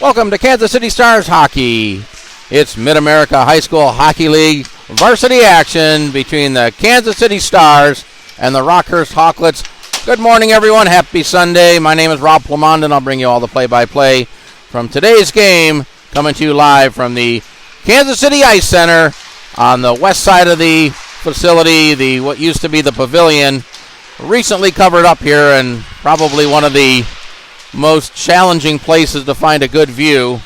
Welcome to Kansas City Stars Hockey. It's Mid-America High School Hockey League varsity action between the Kansas City Stars and the Rockhurst Hawklets. Good morning, everyone. Happy Sunday. My name is Rob Plamond, and I'll bring you all the play-by-play from today's game, coming to you live from the Kansas City Ice Center on the west side of the facility, what used to be the pavilion, recently covered up here, and probably one of the most challenging places to find a good view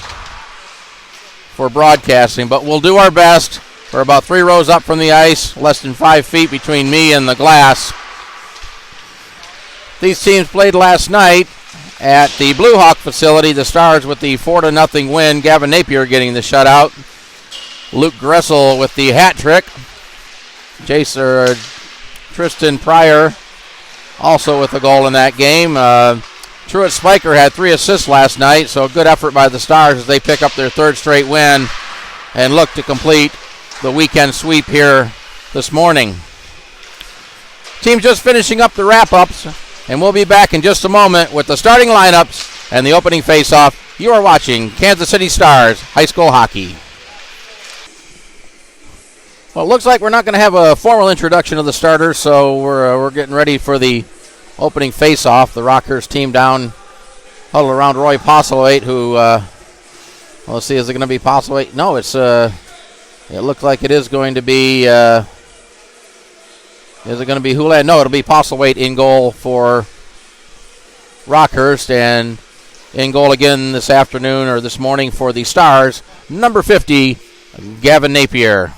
for broadcasting, but we'll do our best. We're about 3 rows up from the ice, less than 5 feet between me and the glass. These teams played last night at the Blue Hawk facility. The Stars with the 4-0 win. Gavin Napier getting the shutout. Luke Gressel with the hat trick. Tristan Prier also with a goal in that game. Truett Spiker had 3 assists last night, so good effort by the Stars as they pick up their 3rd straight win and look to complete the weekend sweep here this morning. Team just finishing up the wrap-ups, and we'll be back in just a moment with the starting lineups and the opening face-off. You are watching Kansas City Stars High School Hockey. Well, it looks like we're not going to have a formal introduction of the starters, so we're getting ready for the opening face-off. The Rockhurst team down, huddled around Roy Postlewaite, who, let's see, is it going to be Postlewaite? No, it looks like it is going to be, is it going to be Houlihan? No, it'll be Postlewaite in goal for Rockhurst, and in goal again this afternoon, or this morning, for the Stars, number 50, Gavin Napier.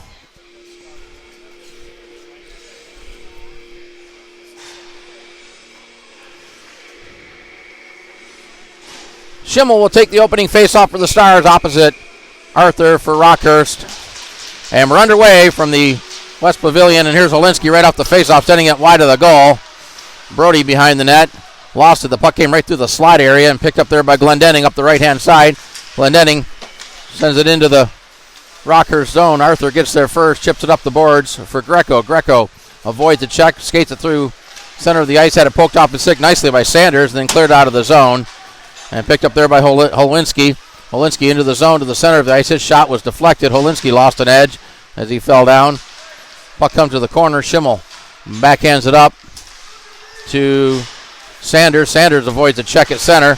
Schimmel will take the opening face-off for the Stars opposite Arthur for Rockhurst. And we're underway from the West Pavilion, and here's Olinsky right off the face-off, sending it wide of the goal. Brody behind the net. Lost it. The puck came right through the slot area and picked up there by Glendenning up the right-hand side. Glendenning sends it into the Rockhurst zone. Arthur gets there first, chips it up the boards for Greco. Greco avoids the check, skates it through center of the ice, had it poked off and stick nicely by Sanders, and then cleared out of the zone. And picked up there by Holinsky. Holinsky into the zone to the center of the ice. His shot was deflected. Holinsky lost an edge as he fell down. Puck comes to the corner. Schimmel backhands it up to Sanders. Sanders avoids the check at center.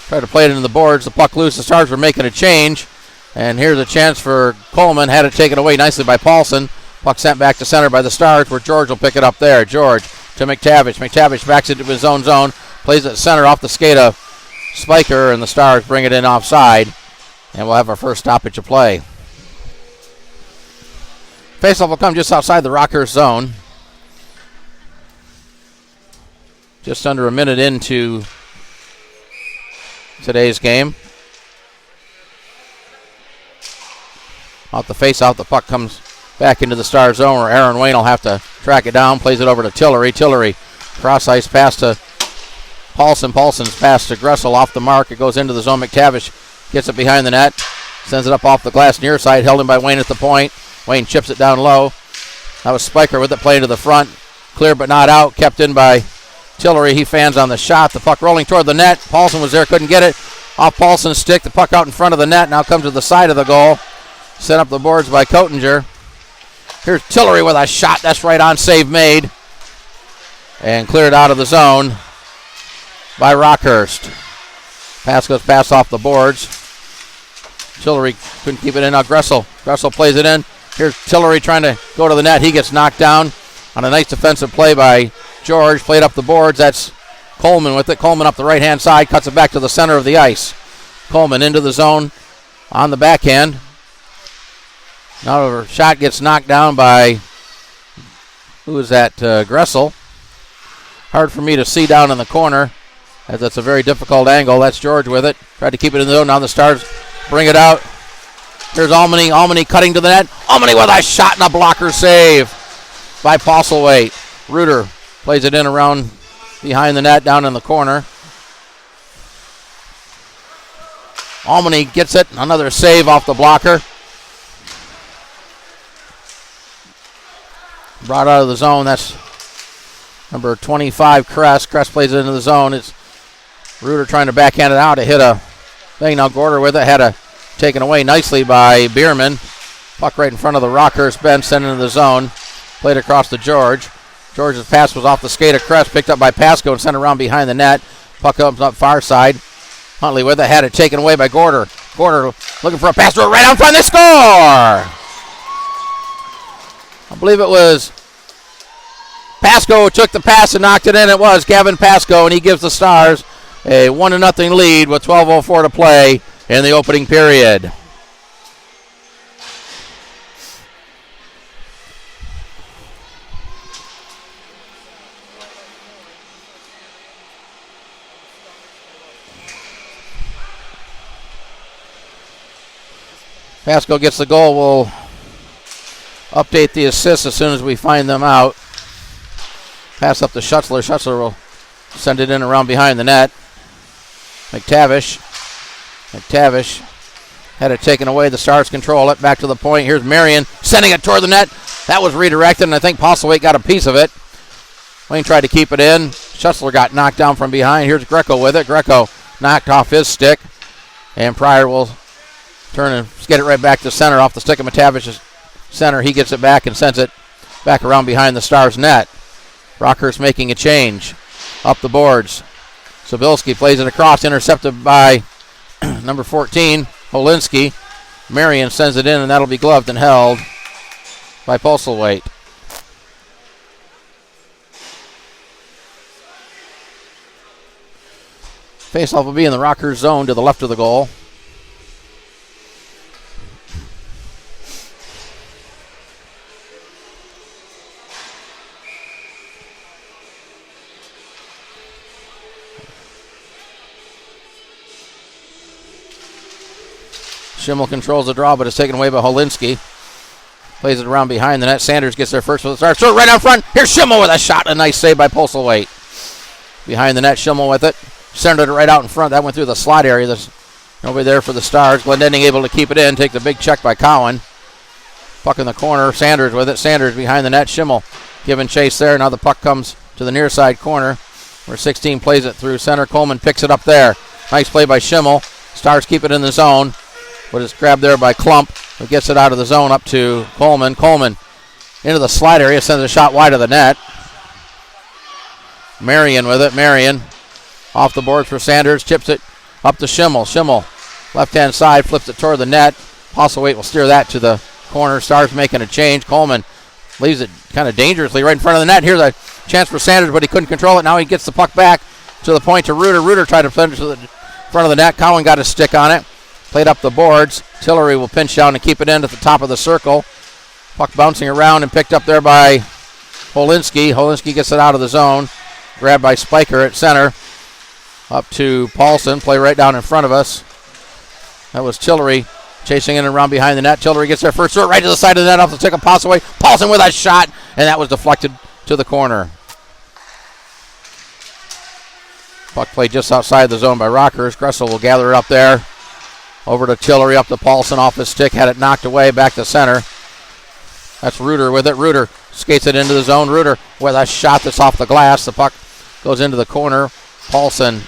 Tried to play it into the boards. The puck loose. The Stars were making a change. And here's a chance for Coleman. Had it taken away nicely by Paulson. Puck sent back to center by the Stars, where George will pick it up there. George to McTavish. McTavish backs it to his own zone. Plays it center off the skate of Spiker, and the Stars bring it in offside, and we'll have our first stoppage of play. Faceoff will come just outside the Rockhurst zone. Just under a minute into today's game. Off the faceoff, the puck comes back into the Stars zone, where Aaron Wayne will have to track it down, plays it over to Tillery. Tillery, cross-ice pass to Paulson. Paulson's pass to Gressel off the mark. It goes into the zone. McTavish gets it behind the net. Sends it up off the glass near side. Held in by Wayne at the point. Wayne chips it down low. That was Spiker with it playing to the front. Clear but not out. Kept in by Tillery. He fans on the shot. The puck rolling toward the net. Paulson was there. Couldn't get it. Off Paulson's stick. The puck out in front of the net. Now comes to the side of the goal. Set up the boards by Cotinger. Here's Tillery with a shot. That's right on. Save made. And cleared out of the zone by Rockhurst. Pass goes past off the boards. Tillery couldn't keep it in. Now Gressel plays it in. Here's Tillery trying to go to the net. He gets knocked down on a nice defensive play by George. Played up the boards. That's Coleman with it. Coleman up the right-hand side. Cuts it back to the center of the ice. Coleman into the zone on the backhand. Now the shot gets knocked down by, who is that? Gressel. Hard for me to see down in the corner, as that's a very difficult angle. That's George with it. Tried to keep it in the zone. Now the Stars bring it out. Here's Almany. Almany cutting to the net. Almany with a shot and a blocker save by Postlewaite. Reuter plays it in around behind the net down in the corner. Almany gets it. Another save off the blocker. Brought out of the zone. That's number 25, Kress. Kress plays it into the zone. It's Reuter trying to backhand it out. It hit a thing. Now Gorder with it, had a taken away nicely by Bierman. Puck right in front of the Rockhurst bench, sent into the zone. Played across to George. George's pass was off the skate of Kress, picked up by Pasco and sent around behind the net. Puck comes up far side. Huntley with it, had it taken away by Gorder. Gorder looking for a pass, right out front, they score! I believe it was Pasco who took the pass and knocked it in. It was Gavin Pasco, and he gives the Stars a 1-0 lead with 12:04 to play in the opening period. Pasco gets the goal. We'll update the assists as soon as we find them out. Pass up to Schutzler. Schutzler will send it in around behind the net. McTavish had it taken away. The Stars control it. Back to the point. Here's Marion sending it toward the net. That was redirected, and I think Postlethwaite got a piece of it. Wayne tried to keep it in. Schutzler got knocked down from behind. Here's Greco with it. Greco knocked off his stick, and Prier will turn and get it right back to center off the stick of McTavish's center. He gets it back and sends it back around behind the Stars net. Rockhurst making a change up the boards. Sobilski plays it across, intercepted by number 14, Holinski. Marion sends it in, and that'll be gloved and held by Postlethwaite. Faceoff will be in the Rockhurst zone to the left of the goal. Schimmel controls the draw, but it's taken away by Holinski. Plays it around behind the net. Sanders gets there first with the Stars. So right out front. Here's Schimmel with a shot. A nice save by Postlethwaite. Behind the net, Schimmel with it. Centered it right out in front. That went through the slot area. There's nobody there for the Stars. Glendenning able to keep it in. Take the big check by Cowan. Puck in the corner. Sanders with it. Sanders behind the net. Schimmel giving chase there. Now the puck comes to the near side corner where 16 plays it through center. Coleman picks it up there. Nice play by Schimmel. Stars keep it in the zone. But it's grabbed there by Klump, who gets it out of the zone up to Coleman. Coleman into the slide area, sends a shot wide of the net. Marion with it. Marion off the boards for Sanders, chips it up to Schimmel. Schimmel, left-hand side, flips it toward the net. Postlethwaite will steer that to the corner. Stars making a change. Coleman leaves it kind of dangerously right in front of the net. Here's a chance for Sanders, but he couldn't control it. Now he gets the puck back to the point to Reuter. Reuter tried to send it to the front of the net. Cowan got a stick on it. Played up the boards. Tillery will pinch down and keep it in at the top of the circle. Puck bouncing around and picked up there by Holinski. Holinski gets it out of the zone. Grabbed by Spiker at center. Up to Paulson. Play right down in front of us. That was Tillery chasing in and around behind the net. Tillery gets there first. Right to the side of the net off the stick of Postlethwaite. Paulson with a shot, and that was deflected to the corner. Puck played just outside the zone by Rockhurst. Gressel will gather it up there. Over to Tillery, up to Paulson off his stick. Had it knocked away, back to center. That's Reuter with it. Reuter skates it into the zone. Reuter with a shot that's off the glass. The puck goes into the corner. Paulson,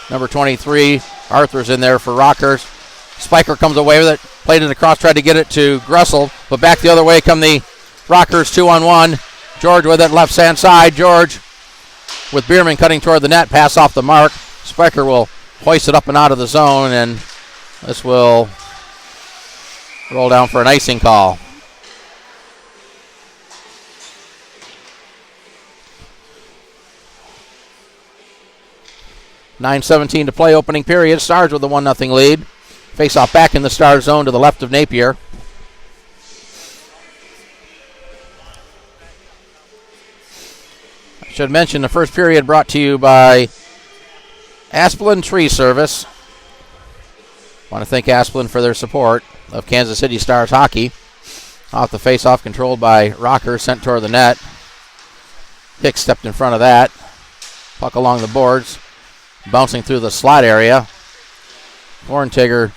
number 23. Arthur's in there for Rockhurst. Spiker comes away with it. Played it across, tried to get it to Gressel. But back the other way come the Rockhurst 2-on-1. George with it, left-hand side. George with Bierman cutting toward the net. Pass off the mark. Spiker will hoist it up and out of the zone, and this will roll down for an icing call. .9:17 to play, opening period. Stars with a 1-0 lead. Face-off back in the Stars zone to the left of Napier. I should mention the first period brought to you by Asplin Tree Service. Want to thank Asplin for their support of Kansas City Stars hockey. Off the face-off, controlled by Rocker, sent toward the net. Hicks stepped in front of that. Puck along the boards, bouncing through the slot area. Korentager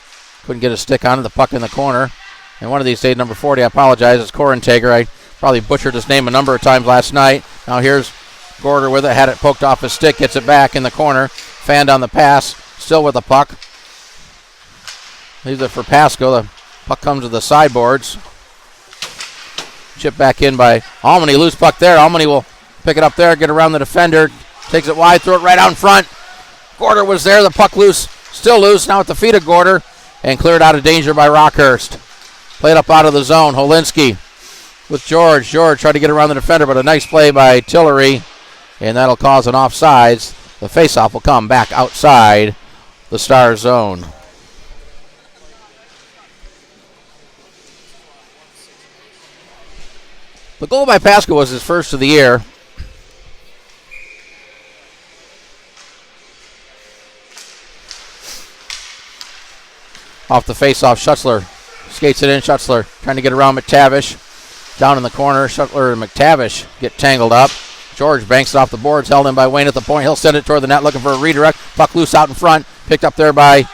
couldn't get a stick on it. The puck in the corner. And one of these days, number 40, I apologize, it's Korentager. I probably butchered his name a number of times last night. Now here's Gorder with it. Had it poked off his stick. Gets it back in the corner. Fanned on the pass. Still with the puck. Leaves it for Pasco. The puck comes to the sideboards. Chip back in by Almany. Loose puck there. Almany will pick it up there, get around the defender. Takes it wide, throw it right out in front. Gorder was there. The puck loose. Still loose. Now at the feet of Gorder. And cleared out of danger by Rockhurst. Played up out of the zone. Holinski with George. George tried to get around the defender, but a nice play by Tillery. And that'll cause an offsides. The faceoff will come back outside the Stars zone. The goal by Pasco was his first of the year. Off the faceoff, Schutzler skates it in. Schutzler trying to get around McTavish. Down in the corner, Schutzler and McTavish get tangled up. George banks it off the boards, held in by Wayne at the point. He'll send it toward the net, looking for a redirect. Puck loose out in front. Picked up there by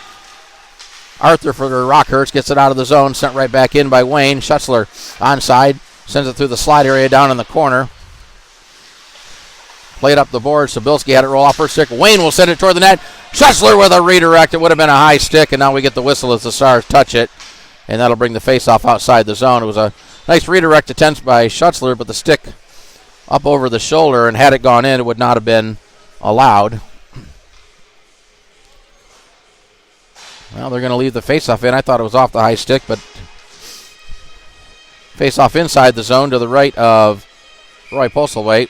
Arthur for Rockhurst. Gets it out of the zone, sent right back in by Wayne. Schutzler onside. Sends it through the slide area down in the corner. Played up the board. Sobilski had it roll off her stick. Wayne will send it toward the net. Schutzler with a redirect. It would have been a high stick, and now we get the whistle as the Stars touch it. And that'll bring the faceoff outside the zone. It was a nice redirect attempt by Schutzler, but the stick up over the shoulder, and had it gone in, it would not have been allowed. Well, they're going to leave the faceoff in. I thought it was off the high stick, but faceoff inside the zone to the right of Roy Postlethwaite.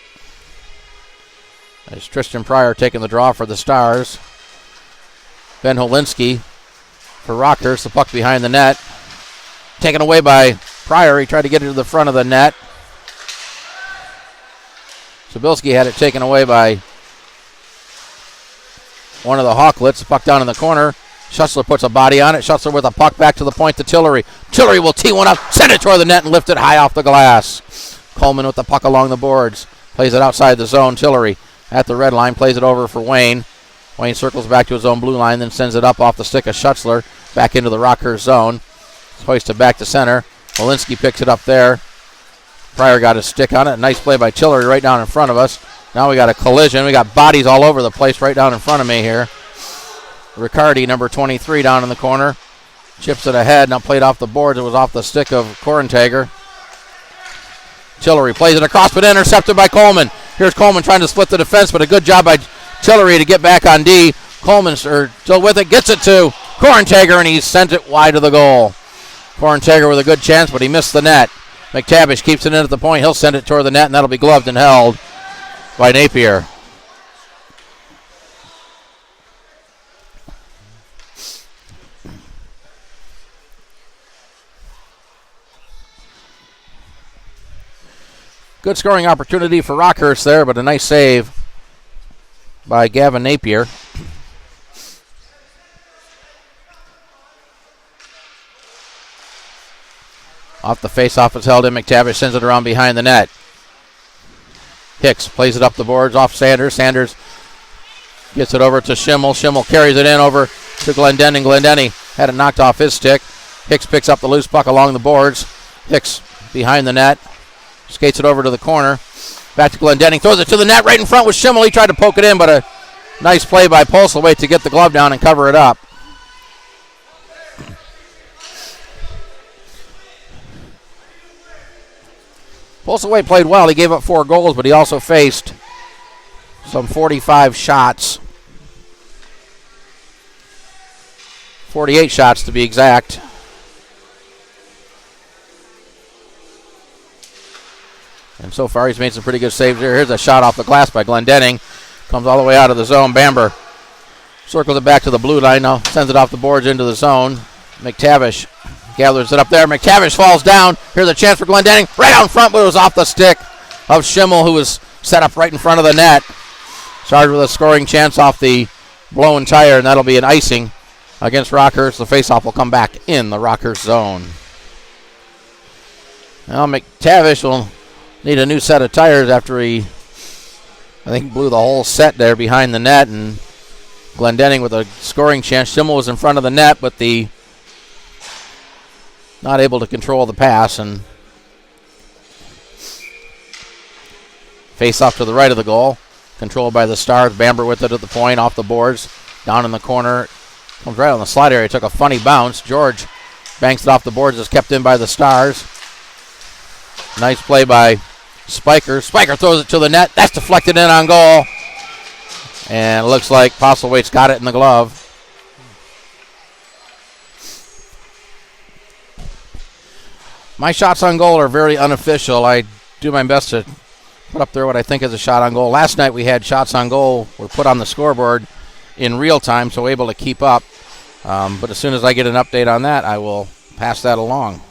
There's Tristan Prier taking the draw for the Stars. Ben Holinski for Rockhurst. The puck behind the net. Taken away by Prier. He tried to get it to the front of the net. Sobilski had it taken away by one of the Hawklets. The puck down in the corner. Schutzler puts a body on it. Schutzler with a puck back to the point to Tillery. Tillery will tee one up, send it toward the net, and lift it high off the glass. Coleman with the puck along the boards. Plays it outside the zone. Tillery at the red line. Plays it over for Wayne. Wayne circles back to his own blue line, then sends it up off the stick of Schutzler. Back into the Rockhurst zone. Hoisted back to center. Walensky picks it up there. Prier got his stick on it. Nice play by Tillery right down in front of us. Now we got a collision. We got bodies all over the place right down in front of me here. Riccardi, number 23, down in the corner. Chips it ahead. Now played off the boards. It was off the stick of Korentager. Tillery plays it across, but intercepted by Coleman. Here's Coleman trying to split the defense, but a good job by Tillery to get back on D. Coleman still with it. Gets it to Korentager, and he sent it wide of the goal. Korentager with a good chance, but he missed the net. McTavish keeps it in at the point. He'll send it toward the net, and that'll be gloved and held by Napier. Good scoring opportunity for Rockhurst there, but a nice save by Gavin Napier. Off the face-off is held in. McTavish sends it around behind the net. Hicks plays it up the boards off Sanders. Sanders gets it over to Schimmel. Schimmel carries it in over to Glendenning. Glendenning had it knocked off his stick. Hicks picks up the loose puck along the boards. Hicks behind the net. Skates it over to the corner. Back to Glendenning. Throws it to the net right in front with Schimmel. He tried to poke it in, but a nice play by Postlethwaite to get the glove down and cover it up. Postlethwaite played well. He gave up 4 goals, but he also faced some 45 shots. 48 shots to be exact. And so far he's made some pretty good saves here. Here's a shot off the glass by Glendenning. Comes all the way out of the zone. Bamber circles it back to the blue line. Now sends it off the boards into the zone. McTavish gathers it up there. McTavish falls down. Here's a chance for Glendenning. Right out in front, but it was off the stick of Schimmel, who was set up right in front of the net. Started with a scoring chance off the blown tire, and that'll be an icing against Rockhurst. The faceoff will come back in the Rockhurst zone. Now McTavish will need a new set of tires after he, I think, blew the whole set there behind the net. And Glendenning with a scoring chance. Schimmel was in front of the net, but not able to control the pass, and face off to the right of the goal. Controlled by the Stars. Bamber with it at the point, off the boards. Down in the corner Comes right on the slide area. Took a funny bounce. George banks it off the boards. Is kept in by the Stars. Nice play by Spiker. Spiker throws it to the net. That's deflected in on goal. And it looks like Postlewaite's got it in the glove. My shots on goal are very unofficial. I do my best to put up there what I think is a shot on goal. Last night we had shots on goal were put on the scoreboard in real time, so able to keep up. But as soon as I get an update on that, I will pass that along.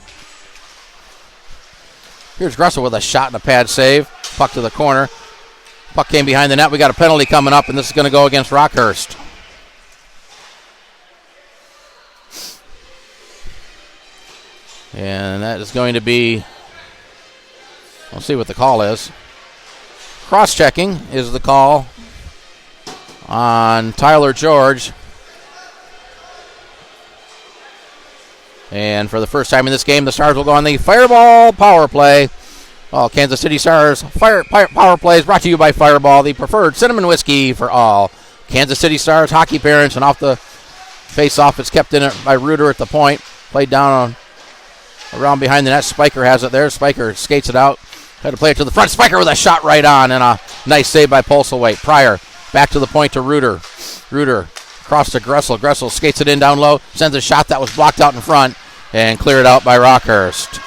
Here's Gressel with a shot and a pad save. Puck to the corner. Puck came behind the net. We got a penalty coming up, and this is going to go against Rockhurst. And that is going to be, we'll see what the call is. Cross-checking is the call on Tyler George. And for the first time in this game, the Stars will go on the Fireball power play. Well, Kansas City Stars power play is brought to you by Fireball, the preferred cinnamon whiskey for all Kansas City Stars hockey parents. And off the face-off, it's kept in by Reuter at the point. Played down on around behind the net. Spiker has it there. Spiker skates it out. Had to play it to the front. Spiker with a shot right on, and a nice save by Postlewaite. Prier back to the point to Reuter. Reuter across to Gressel. Gressel skates it in down low. Sends a shot that was blocked out in front and cleared out by Rockhurst.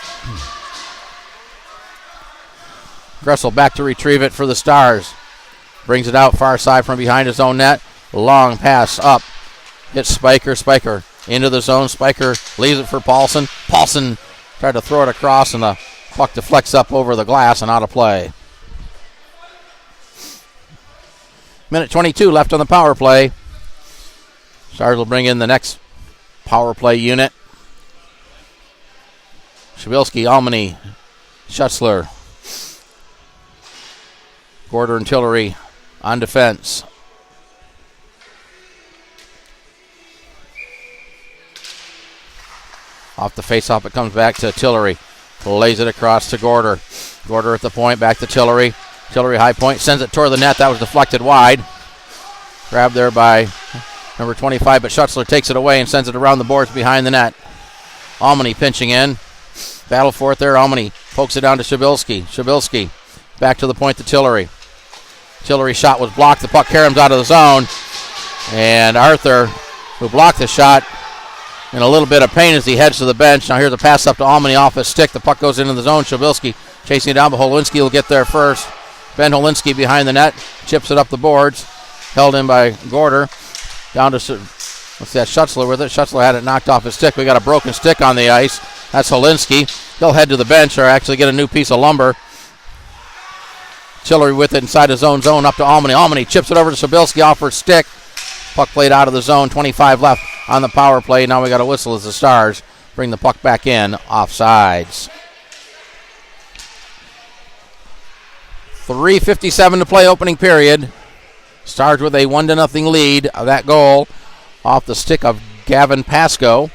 Gressel back to retrieve it for the Stars. Brings it out far side from behind his own net. Long pass up. Hits Spiker. Spiker into the zone. Spiker leaves it for Paulson. Paulson tried to throw it across, and the puck deflects up over the glass and out of play. Minute 22 left on the power play. Stars will bring in the next power play unit. Shabilsky, Almany, Schutzler, Gorder and Tillery on defense. Off the face-off, it comes back to Tillery. Lays it across to Gorder. Gorder at the point, back to Tillery. Tillery high point, sends it toward the net. That was deflected wide. Grabbed there by number 25, but Schutzler takes it away and sends it around the boards behind the net. Almany pinching in. Battle for it there. Almany pokes it down to Shabilsky. Shabilsky back to the point to Tillery. Tillery's shot was blocked. The puck caroms out of the zone. And Arthur, who blocked the shot, in a little bit of pain as he heads to the bench. Now here's a pass up to Almany off his stick. The puck goes into the zone. Shabilsky chasing it down, but Holinski will get there first. Ben Holinski behind the net. Chips it up the boards. Held in by Gorder. Down to, what's that, Schutzler with it. Schutzler had it knocked off his stick. We got a broken stick on the ice. That's Holinski. He'll head to the bench or actually get a new piece of lumber. Tillery with it inside his own zone up to Almany. Almany chips it over to Shabilsky off her stick. Puck played out of the zone. 25 left on the power play. Now we got a whistle as the Stars bring the puck back in offsides. 3:57 to play, opening period. Stars with a 1-0 lead. That goal off the stick of Gavin Pascoe.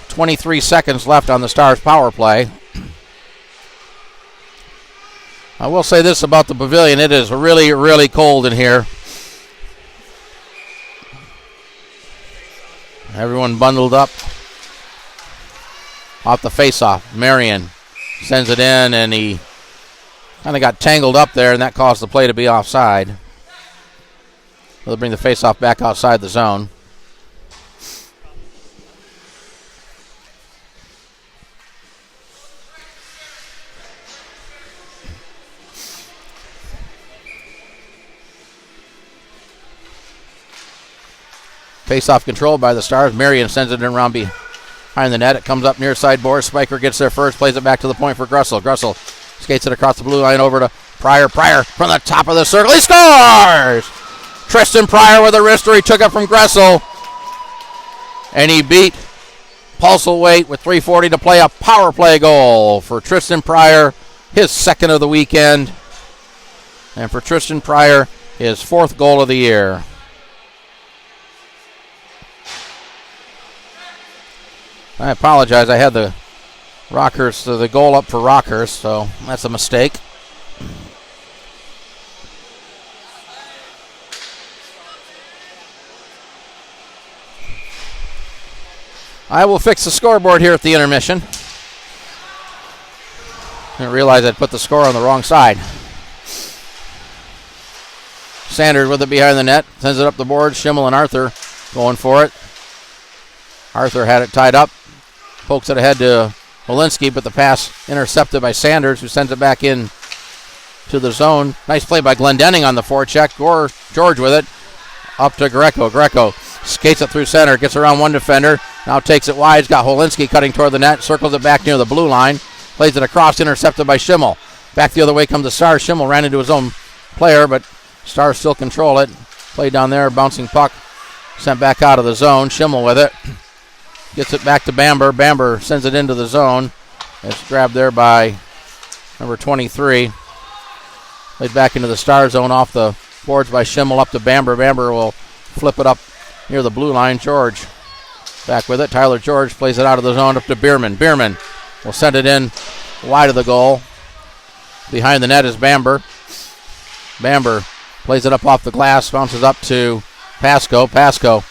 23 seconds left on the Stars power play. I will say this about the pavilion. It is really, really cold in here. Everyone bundled up. Off the face-off, Marion sends it in, and he kind of got tangled up there, and that caused the play to be offside. They'll bring the face-off back outside the zone. Face-off controlled by the Stars. Marion sends it in around behind the net. It comes up near side boards. Spiker gets there first, plays it back to the point for Gressel. Gressel skates it across the blue line over to Prier. Prier from the top of the circle. He scores! Tristan Prier with a wrister. He took it from Gressel. And he beat Postlewaite with 3:40 to play. A power play goal for Tristan Prier, his second of the weekend. And for Tristan Prier, his fourth goal of the year. I apologize. I had the goal up for Rockhurst, so that's a mistake. I will fix the scoreboard here at the intermission. Didn't realize I'd put the score on the wrong side. Sanders with it behind the net. Sends it up the board. Schimmel and Arthur going for it. Arthur had it tied up. Pokes it ahead to Olinsky, but the pass intercepted by Sanders, who sends it back in to the zone. Nice play by Glendenning on the forecheck. George with it. Up to Greco. Greco skates it through center. Gets around one defender. Now takes it wide. He's got Olinsky cutting toward the net. Circles it back near the blue line. Plays it across. Intercepted by Schimmel. Back the other way comes the Stars. Schimmel ran into his own player, but Stars still control it. Play down there. Bouncing puck. Sent back out of the zone. Schimmel with it. Gets it back to Bamber. Bamber sends it into the zone. It's grabbed there by number 23. Played back into the Star zone off the boards by Schimmel up to Bamber. Bamber will flip it up near the blue line. George back with it. Tyler George plays it out of the zone up to Bierman. Bierman will send it in wide of the goal. Behind the net is Bamber. Bamber plays it up off the glass. Bounces up to Pasco. Pasco.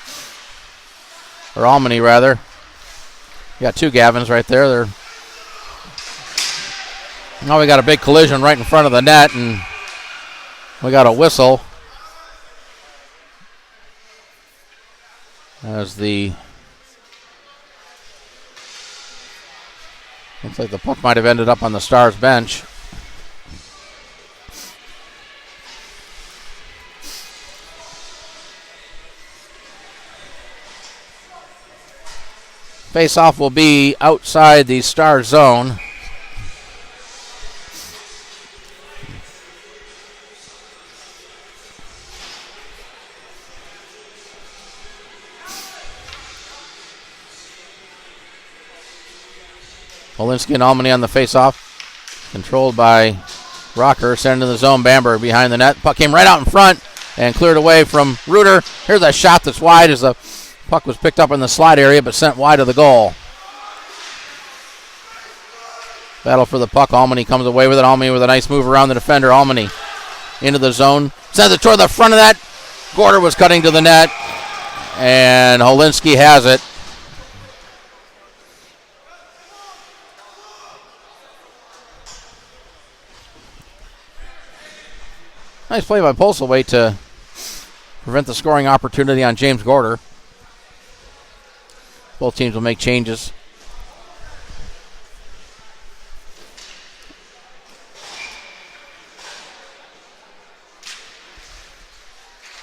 Or Almany, rather. You got two Gavins right there. Now we got a big collision right in front of the net, and we got a whistle as looks like the puck might have ended up on the Stars bench. Face-off will be outside the Star zone. Olinsky and Almany on the face-off. Controlled by Rockhurst. Sent into the zone. Bamber behind the net. Puck came right out in front and cleared away from Reuter. Here's a shot that's wide as the puck was picked up in the slot area but sent wide of the goal. Battle for the puck. Almany comes away with it. Almany with a nice move around the defender. Almany into the zone. Sends it toward the front of that. Gorder was cutting to the net. And Olinsky has it. Nice play by Postlethwaite to prevent the scoring opportunity on James Gorder. Both teams will make changes.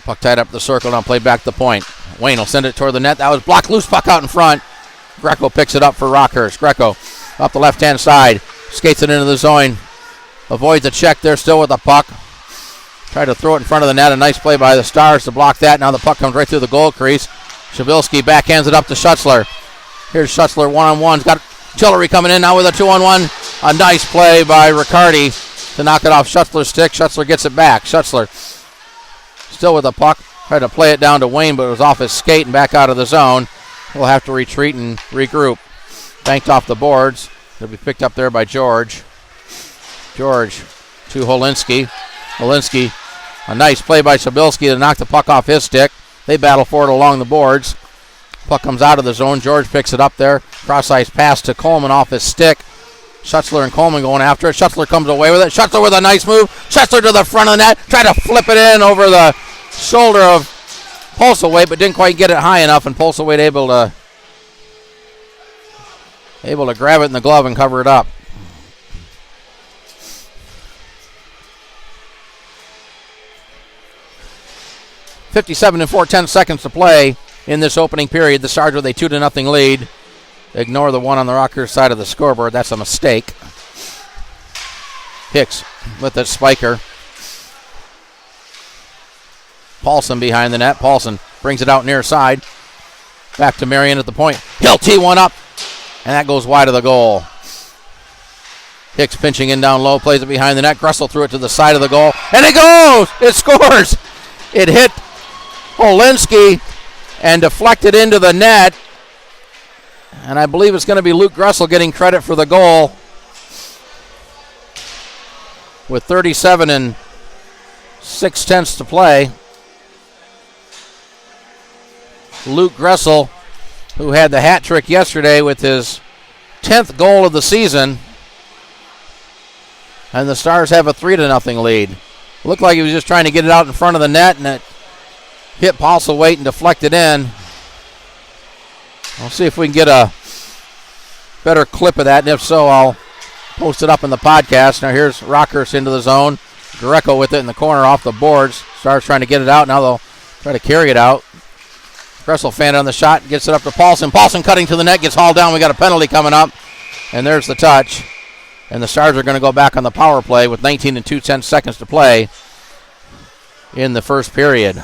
Puck tied up the circle, now played back to the point. Wayne will send it toward the net. That was blocked loose, puck out in front. Greco picks it up for Rockhurst. Greco up the left-hand side. Skates it into the zone. Avoids a check there, still with the puck. Tried to throw it in front of the net. A nice play by the Stars to block that. Now the puck comes right through the goal crease. Shabilsky backhands it up to Schutzler. Here's Schutzler one-on-one. He's got Tillery coming in now with a 2-on-1. A nice play by Riccardi to knock it off Schutzler's stick. Schutzler gets it back. Schutzler still with the puck. Tried to play it down to Wayne, but it was off his skate and back out of the zone. He'll have to retreat and regroup. Banked off the boards. It'll be picked up there by George. George to Olinsky. Olinsky, a nice play by Shabilsky to knock the puck off his stick. They battle for it along the boards. Puck comes out of the zone. George picks it up there. Cross-ice pass to Coleman off his stick. Schutzler and Coleman going after it. Schutzler comes away with it. Schutzler with a nice move. Schutzler to the front of the net. Tried to flip it in over the shoulder of Postlethwaite, but didn't quite get it high enough, and Postlethwaite able to grab it in the glove and cover it up. .57 and 4/10 seconds to play in this opening period. The Stars with a 2-0 lead. Ignore the one on the Rockhurst side of the scoreboard. That's a mistake. Hicks with the spiker. Paulson behind the net. Paulson brings it out near side. Back to Marion at the point. He'll tee one up, and that goes wide of the goal. Hicks pinching in down low, plays it behind the net. Gressel threw it to the side of the goal, and it goes! It scores! It hit Olinsky and deflected into the net. And I believe it's going to be Luke Gressel getting credit for the goal. With 37 and 6/10 to play. Luke Gressel who had the hat trick yesterday with his 10th goal of the season. And the Stars have a 3-0 lead. Looked like he was just trying to get it out in front of the net, and it hit Postlethwaite and deflected in. We'll see if we can get a better clip of that, and if so, I'll post it up in the podcast. Now here's Rockhurst into the zone. Greco with it in the corner off the boards. Stars trying to get it out. Now they'll try to carry it out. Gressel fan on the shot, gets it up to Paulson. Paulson cutting to the net, gets hauled down. We got a penalty coming up, and there's the touch. And the Stars are going to go back on the power play with 19 and 2/10 seconds to play in the first period.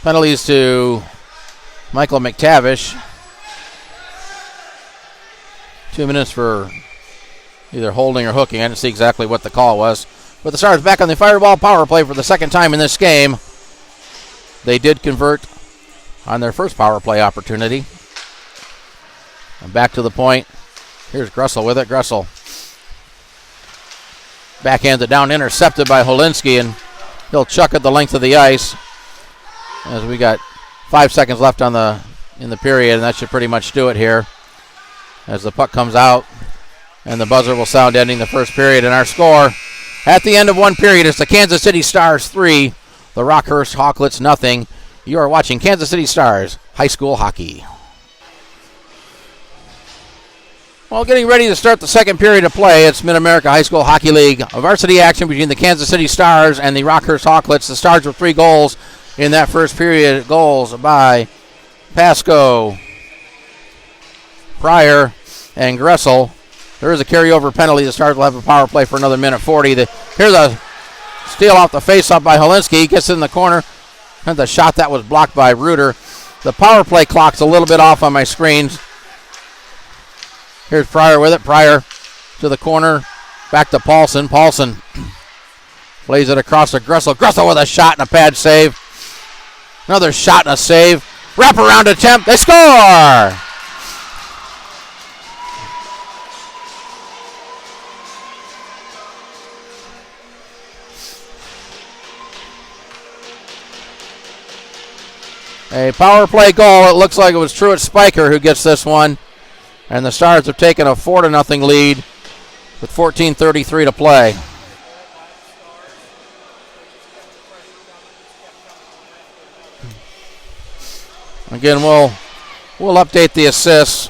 Penalties to Michael McTavish. 2 minutes for either holding or hooking. I didn't see exactly what the call was. But the Stars back on the Fireball power play for the second time in this game. They did convert on their first power play opportunity. And back to the point. Here's Gressel with it. Gressel backhands it down, intercepted by Holinski, and he'll chuck it the length of the ice. As we got 5 seconds left in the period, and that should pretty much do it here. As the puck comes out, and the buzzer will sound ending the first period. And our score at the end of one period is the Kansas City Stars 3, the Rockhurst Hawklets 0. You are watching Kansas City Stars High School Hockey. Well, getting ready to start the second period of play. It's Mid-America High School Hockey League varsity action between the Kansas City Stars and the Rockhurst Hawklets. The Stars with 3 goals in that first period. Goals by Pasco, Prier, and Gressel. There is a carryover penalty. The Stars will have a power play for another minute 40. Here's a steal off the face-off by Holinski. He gets in the corner. And the shot that was blocked by Reuter. The power play clock's a little bit off on my screens. Here's Prier with it. Prier to the corner. Back to Paulson. Paulson plays it across to Gressel. Gressel with a shot and a pad save. Another shot and a save. Wraparound attempt. They score! A power play goal. It looks like it was Truett Spiker who gets this one. And the Stars have taken a 4-0 lead with 14:33 to play. Again, we'll update the assists.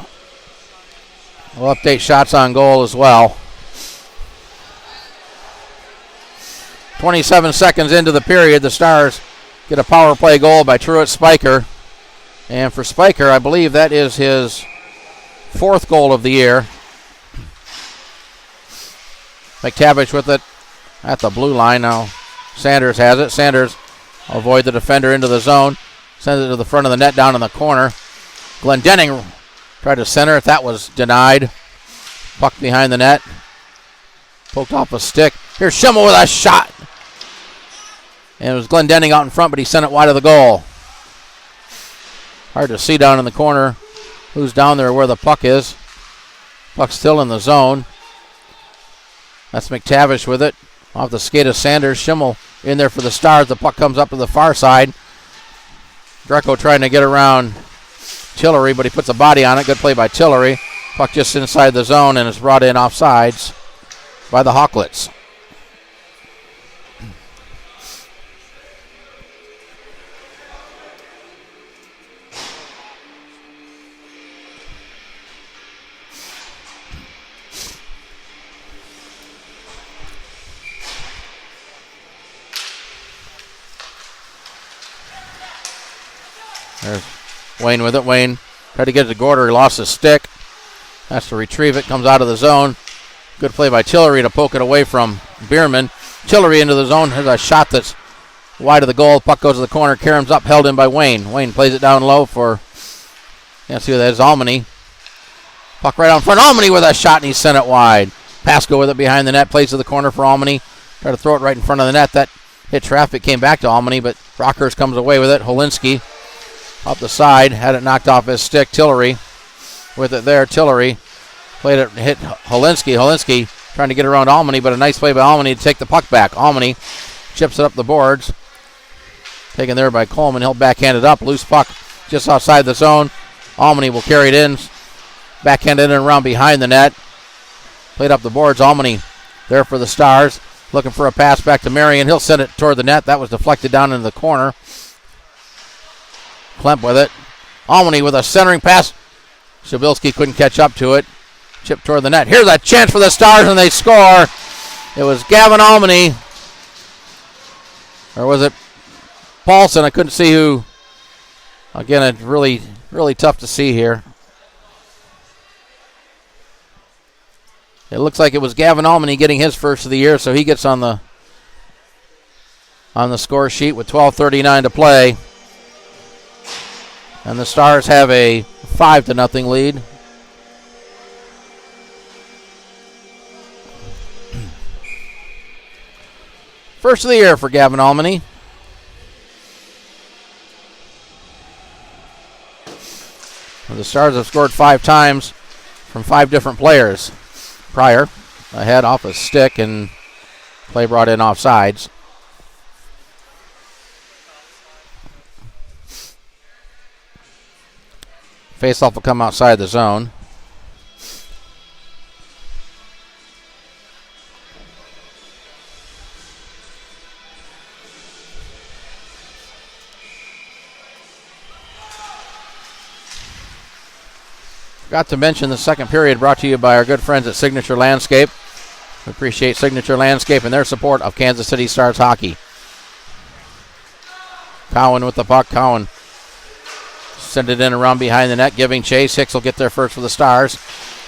We'll update shots on goal as well. 27 seconds into the period, the Stars get a power play goal by Truett Spiker. And for Spiker, I believe that is his 4th goal of the year. McTavish with it at the blue line now. Sanders has it. Sanders avoid the defender into the zone. Sends it to the front of the net down in the corner. Glendenning tried to center it. That was denied. Puck behind the net. Poked off a stick. Here's Schimmel with a shot. And it was Glendenning out in front, but he sent it wide of the goal. Hard to see down in the corner who's down there where the puck is. Puck's still in the zone. That's McTavish with it. Off the skate of Sanders. Schimmel in there for the Stars. The puck comes up to the far side. Greco trying to get around Tillery, but he puts a body on it. Good play by Tillery. Puck just inside the zone and is brought in offsides by the Hawklets. There's Wayne with it. Wayne tried to get it to Gorder. He lost his stick. Has to retrieve it. Comes out of the zone. Good play by Tillery to poke it away from Bierman. Tillery into the zone. There's a shot that's wide of the goal. Puck goes to the corner. Karam's up. Held in by Wayne. Wayne plays it down low for, can't see who that is, Almany. Puck right out in front. Almany with a shot, and he sent it wide. Pasco with it behind the net. Plays to the corner for Almany. Try to throw it right in front of the net. That hit traffic. Came back to Almany, but Rockhurst comes away with it. Holinski up the side, had it knocked off his stick. Tillery with it there. Tillery played it, hit Holinski. Holinski trying to get around Almany, but a nice play by Almany to take the puck back. Almany chips it up the boards. Taken there by Coleman. He'll backhand it up. Loose puck just outside the zone. Almany will carry it in. Backhand it in and around behind the net. Played up the boards. Almany there for the Stars. Looking for a pass back to Marion. He'll send it toward the net. That was deflected down into the corner. Klemp with it. Almany with a centering pass. Shabilsky couldn't catch up to it. Chip toward the net. Here's a chance for the Stars, and they score. It was Gavin Almany. Or was it Paulson? I couldn't see who. Again, it's really, really tough to see here. It looks like it was Gavin Almany getting his first of the year, so he gets on the score sheet with 12:39 to play. And the Stars have a 5-0 lead. First of the year for Gavin Almany. The Stars have scored 5 times from 5 different players. Prier ahead off a stick and play brought in offsides. Faceoff will come outside the zone. Forgot to mention the second period brought to you by our good friends at Signature Landscape. We appreciate Signature Landscape and their support of Kansas City Stars hockey. Cowan with the puck. Cowan send it in around behind the net, giving chase. Hicks will get there first for the Stars.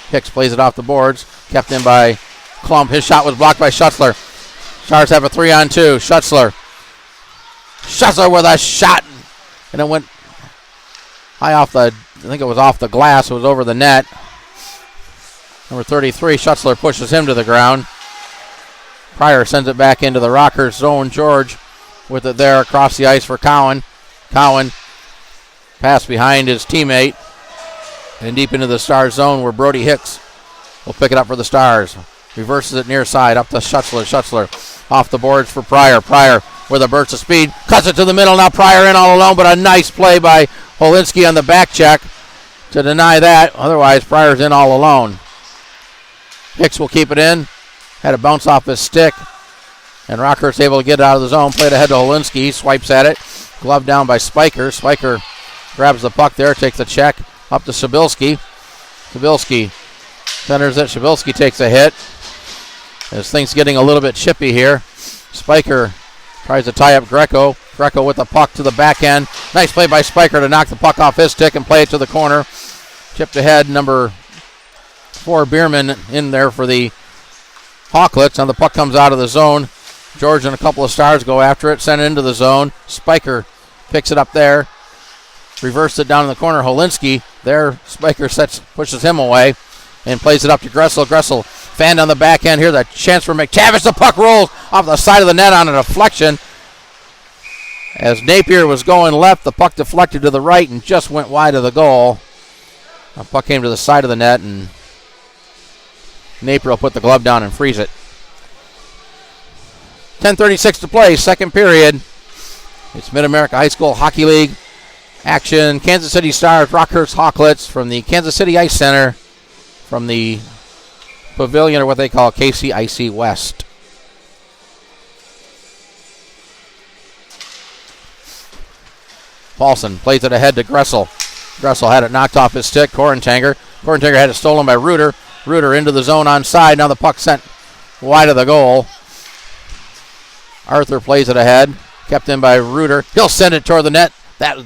Hicks plays it off the boards. Kept in by Klump. His shot was blocked by Schutzler. Stars have a 3-on-2. Schutzler with a shot. And it went high off the, I think it was off the glass. It was over the net. Number 33, Schutzler pushes him to the ground. Prier sends it back into the Rockhurst zone. George with it there across the ice for Cowan. Cowan pass behind his teammate and deep into the Stars zone where Brody Hicks will pick it up for the Stars. Reverses it near side up to Schutzler. Schutzler off the boards for Prier. Prier with a burst of speed. Cuts it to the middle. Now Prier in all alone, but a nice play by Holinski on the back check to deny that. Otherwise, Prier's in all alone. Hicks will keep it in. Had a bounce off his stick. And Rockhurst able to get it out of the zone. Played ahead to Holinski. Swipes at it. Glove down by Spiker. Spiker grabs the puck there. Takes the check. Up to Shabilsky. Shabilsky centers it. Shabilsky takes a hit. As things getting a little bit chippy here. Spiker tries to tie up Greco. Greco with the puck to the back end. Nice play by Spiker to knock the puck off his stick and play it to the corner. Chipped ahead, number 4 Bierman in there for the Hawklets. And the puck comes out of the zone. George and a couple of Stars go after it, send it into the zone. Spiker picks it up there. Reversed it down in the corner. Holinski there. Spiker pushes him away and plays it up to Gressel. Gressel fanned on the back end. Here's a chance for McTavish. The puck rolls off the side of the net on a deflection. As Napier was going left, the puck deflected to the right and just went wide of the goal. The puck came to the side of the net, and Napier will put the glove down and freeze it. 10:36 to play, second period. It's Mid-America High School Hockey League action. Kansas City Stars, Rockhurst Hawklets from the Kansas City Ice Center, from the Pavilion, or what they call KCIC West. Paulson plays it ahead to Gressel. Gressel had it knocked off his stick. Korentanger had it stolen by Reuter. Reuter into the zone onside. Now the puck sent wide of the goal. Arthur plays it ahead. Kept in by Reuter. He'll send it toward the net. That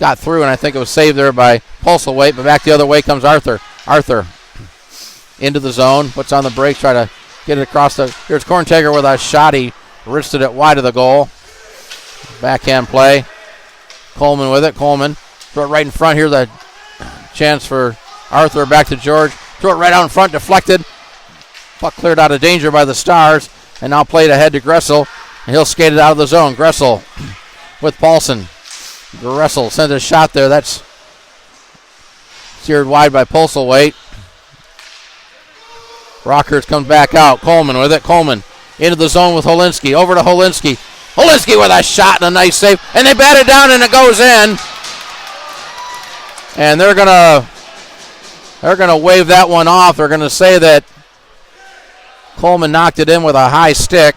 got through, and I think it was saved there by Pulselwaite. But back the other way comes Arthur. Arthur into the zone. Puts on the brakes. Try to get it across the... Here's Korentanger with a shot. He wristed it wide of the goal. Backhand play. Coleman with it. Coleman throw it right in front. Here's a chance for Arthur. Back to George. Throw it right out in front. Deflected. Puck cleared out of danger by the Stars. And now played ahead to Gressel. And he'll skate it out of the zone. Gressel with Paulson. Gressel sends a shot there. That's steered wide by Pulselwaite. Rockhurst comes back out. Coleman with it. Coleman into the zone with Holinski. Over to Holinski. Holinski with a shot and a nice save. And they bat it down and it goes in. And they're gonna wave that one off. They're gonna say that Coleman knocked it in with a high stick.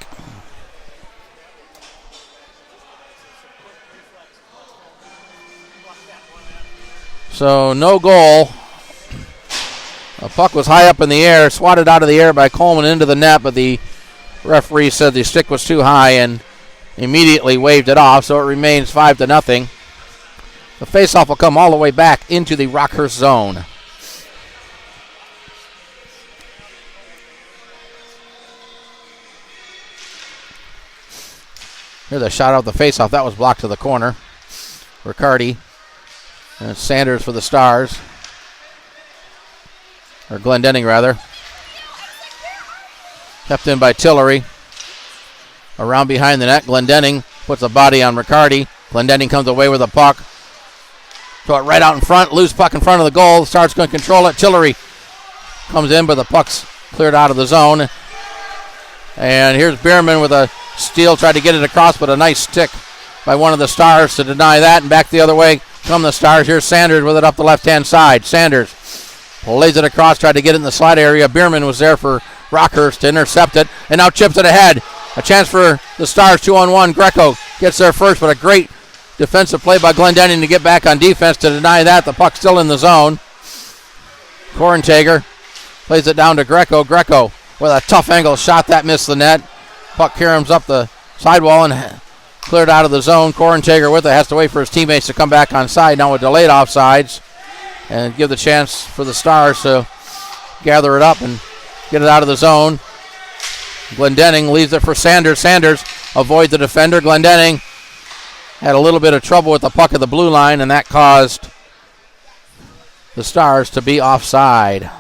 So no goal. The puck was high up in the air, swatted out of the air by Coleman into the net, but the referee said the stick was too high and immediately waved it off, so it remains 5-0. The faceoff will come all the way back into the Rockhurst zone. Here's a shot out the faceoff. That was blocked to the corner. Riccardi and Sanders for the Stars. Or Glendenning, rather. Kept in by Tillery. Around behind the net, Glendenning puts a body on Riccardi. Glendenning comes away with a puck. Throw it right out in front. Loose puck in front of the goal. Stars going to control it. Tillery comes in, but the puck's cleared out of the zone. And here's Bierman with a steal. Tried to get it across, but a nice stick by one of the Stars to deny that. And back the other way come the Stars. Here's Sanders with it up the left-hand side. Sanders lays it across, tried to get it in the slide area. Bierman was there for Rockhurst to intercept it, and now chips it ahead. A chance for the Stars, 2-on-1. Greco gets there first, but a great defensive play by Glendenning to get back on defense to deny that. The puck's still in the zone. Korntager plays it down to Greco. Greco with a tough angle shot that missed the net. Puck caroms up the sidewall and cleared out of the zone. Korntager with it has to wait for his teammates to come back on side. Now with delayed offsides. And give the chance for the Stars to gather it up and get it out of the zone. Glendenning leaves it for Sanders. Sanders avoids the defender. Glendenning had a little bit of trouble with the puck at the blue line, and that caused the Stars to be offside.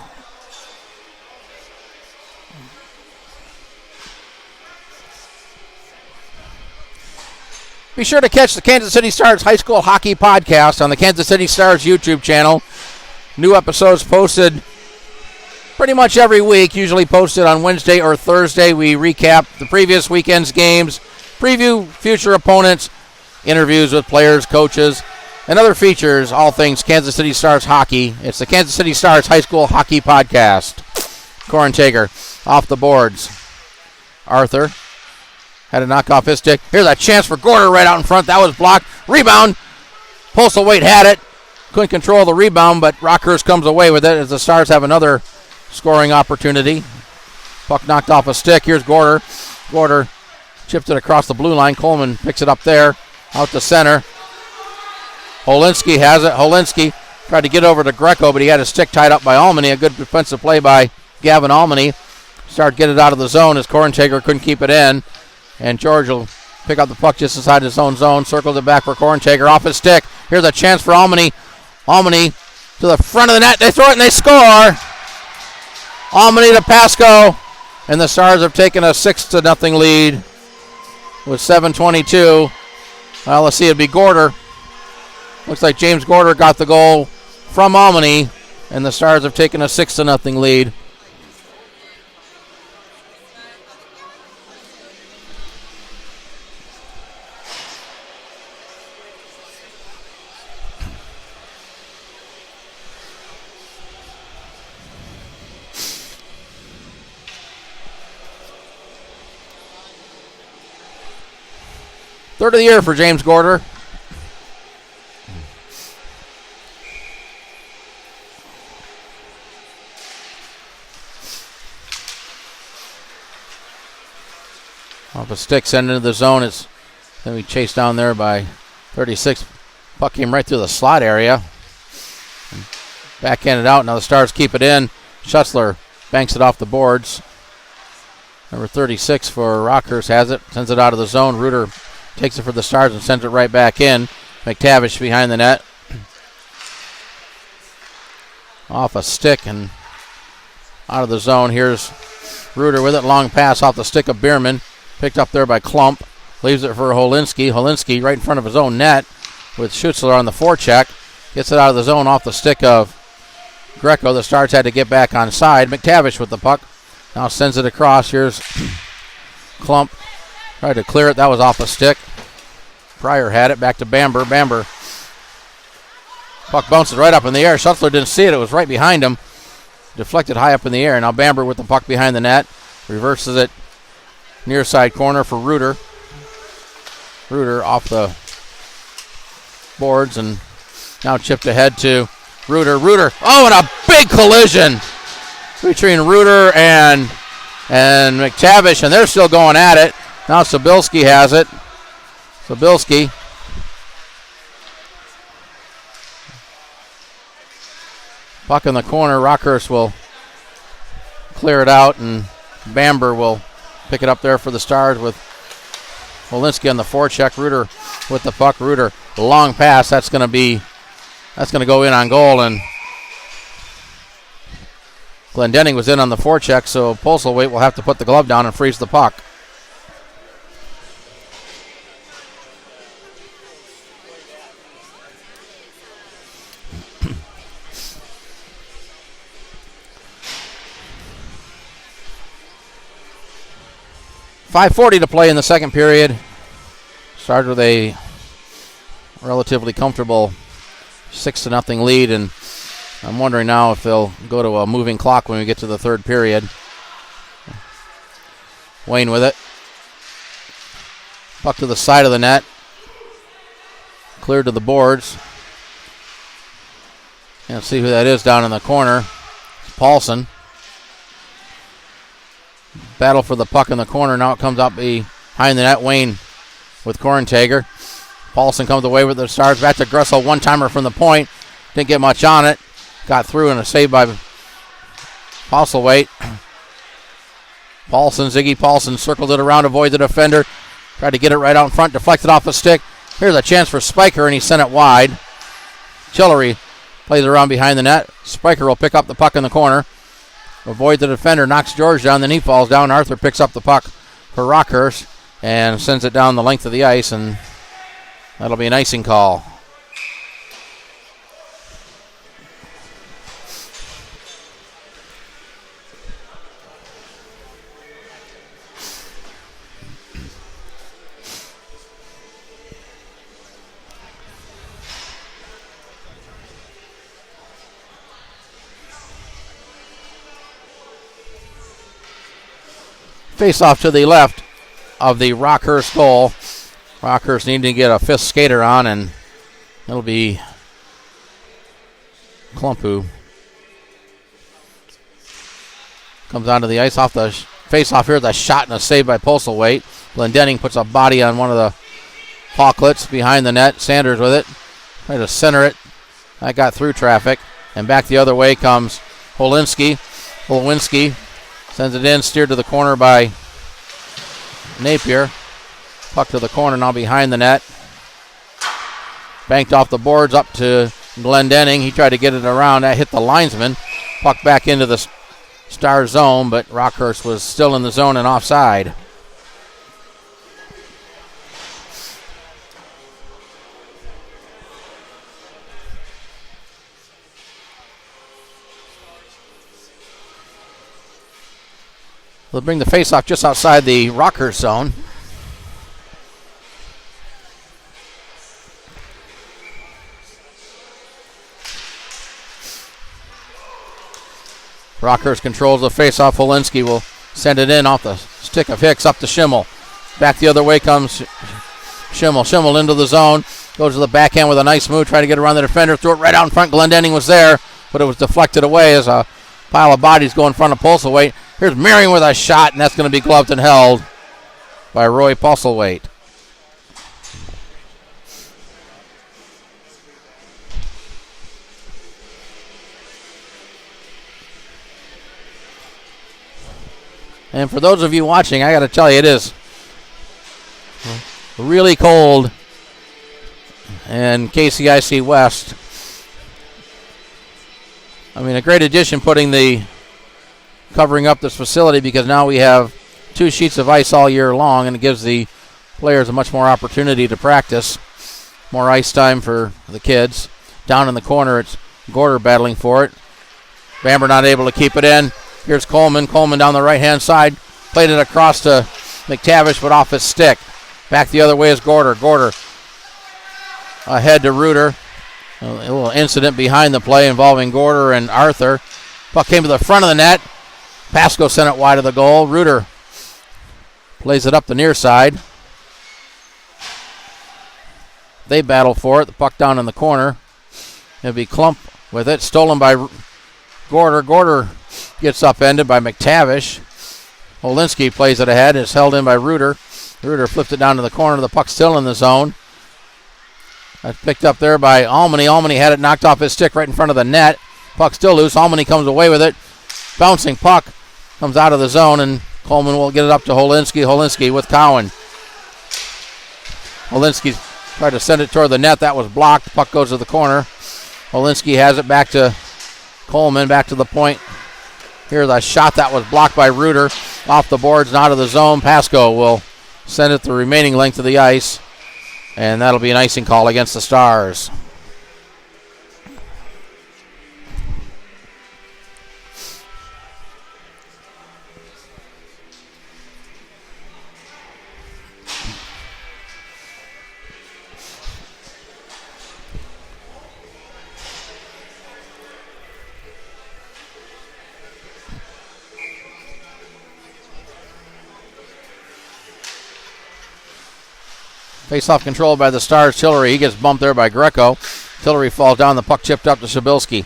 Be sure to catch the Kansas City Stars High School Hockey Podcast on the Kansas City Stars YouTube channel. New episodes posted pretty much every week, usually posted on Wednesday or Thursday. We recap the previous weekend's games, preview future opponents, interviews with players, coaches, and other features, all things Kansas City Stars hockey. It's the Kansas City Stars High School Hockey Podcast. Korntager off the boards. Arthur had to knock off his stick. Here's a chance for Gorder right out in front. That was blocked. Rebound. Postlethwaite had it. Couldn't control the rebound, but Rockhurst comes away with it as the Stars have another scoring opportunity. Puck knocked off a stick. Here's Gorder. Gorder chips it across the blue line. Coleman picks it up there. Out to center. Holinski has it. Holinski tried to get over to Greco, but he had his stick tied up by Almany. A good defensive play by Gavin Almany. Started to get it out of the zone as Korntager couldn't keep it in. And George will pick up the puck just inside his own zone. Circles it back for Korntager off his stick. Here's a chance for Almany. Almany to the front of the net. They throw it and they score. Almany to Pasco. And the Stars have taken a 6-0 lead with 7:22. Well, let's see. It'd be Gorder. Looks like James Gorder got the goal from Almany. And the Stars have taken a 6-0 lead. Third of the year for James Gorder. Off a stick, sent into the zone. It's then we chased down there by 36. Puck came right through the slot area. Backhanded out. Now the Stars keep it in. Schutzler banks it off the boards. Number 36 for Rockhurst has it. Sends it out of the zone. Reuter takes it for the Stars and sends it right back in. McTavish behind the net. Off a stick and out of the zone. Here's Reuter with it. Long pass off the stick of Bierman. Picked up there by Klump. Leaves it for Holinski. Holinski right in front of his own net with Schutzler on the forecheck. Gets it out of the zone off the stick of Greco. The Stars had to get back on side. McTavish with the puck. Now sends it across. Here's Klump. Tried to clear it. That was off a stick. Prier had it. Back to Bamber. Bamber. Puck bounces right up in the air. Shuttler didn't see it. It was right behind him. Deflected high up in the air. Now Bamber with the puck behind the net. Reverses it near side corner for Reuter. Reuter off the boards and now chipped ahead to Reuter. Reuter. Oh, and a big collision between Reuter and McTavish, and they're still going at it. Now Sobilski has it. Sobilski. Puck in the corner. Rockhurst will clear it out, and Bamber will pick it up there for the Stars with Wolinski on the forecheck. Reuter with the puck. Reuter, long pass. That's going to go in on goal, and Glendenning was in on the forecheck, so Postlethwaite will have to put the glove down and freeze the puck. .5:40 to play in the second period. Stars with a relatively comfortable 6-0 lead, and I'm wondering now if they'll go to a moving clock when we get to the third period. Wayne with it. Puck to the side of the net. Cleared to the boards. Can't see who that is down in the corner. It's Paulson. Battle for the puck in the corner. Now it comes up behind the net. Wayne with Korntager. Paulson comes away with the Stars. Back to Gressel. One-timer from the point. Didn't get much on it. Got through and a save by Postlethwaite. Paulson, Ziggy Paulson circled it around, avoid the defender. Tried to get it right out in front. Deflected off the stick. Here's a chance for Spiker, and he sent it wide. Chillery plays around behind the net. Spiker will pick up the puck in the corner. Avoid the defender, knocks George down, then he falls down. Arthur picks up the puck for Rockhurst and sends it down the length of the ice, and that'll be an icing call. Face off to the left of the Rockhurst goal. Rockhurst needing to get a fifth skater on, and it'll be Klump who comes onto the ice off the face off here. The shot and a save by Postlethwaite. Glendenning puts a body on one of the Hawklets behind the net. Sanders with it. Trying to center it. That got through traffic. And back the other way comes Wolinski. Wolinski sends it in, steered to the corner by Napier. Puck to the corner now behind the net. Banked off the boards up to Glendenning. He tried to get it around. That hit the linesman. Puck back into the Star zone, but Rockhurst was still in the zone and offside. They'll bring the faceoff just outside the Rockhurst zone. Rockhurst controls the faceoff. Wolinski will send it in off the stick of Hicks up to Schimmel. Back the other way comes Schimmel. Schimmel into the zone. Goes to the backhand with a nice move. Trying to get around the defender. Threw it right out in front. Glendenning was there, but it was deflected away as a pile of bodies go in front of Postlethwaite. Here's Marion with a shot, and that's going to be gloved and held by Roy Postlethwaite. And for those of you watching, I got to tell you, it is really cold in KCIC West. I mean, a great addition covering up this facility, because now we have 2 sheets of ice all year long, and it gives the players a much more opportunity to practice. More ice time for the kids. Down in the corner, it's Gorder battling for it. Bamber not able to keep it in. Here's Coleman. Coleman down the right-hand side. Played it across to McTavish, but off his stick. Back the other way is Gorder. Gorder ahead to Reuter. A little incident behind the play involving Gorder and Arthur. Puck came to the front of the net. Pasco sent it wide of the goal. Reuter plays it up the near side. They battle for it. The puck down in the corner. It'll be Klump with it. Stolen by Gorder. Gorder gets upended by McTavish. Olinsky plays it ahead. It's held in by Reuter. Reuter flipped it down to the corner. The puck's still in the zone. That's picked up there by Almany. Almany had it knocked off his stick right in front of the net. Puck still loose. Almany comes away with it. Bouncing puck comes out of the zone, and Coleman will get it up to Olinsky. Olinsky with Cowan. Olinsky tried to send it toward the net. That was blocked. Puck goes to the corner. Olinsky has it back to Coleman, back to the point. Here's a shot that was blocked by Reuter. Off the boards and out of the zone. Pasco will send it the remaining length of the ice, and that'll be an icing call against the Stars. Face-off control by the Stars. Tillery, he gets bumped there by Greco. Tillery falls down. The puck chipped up to Shabilsky.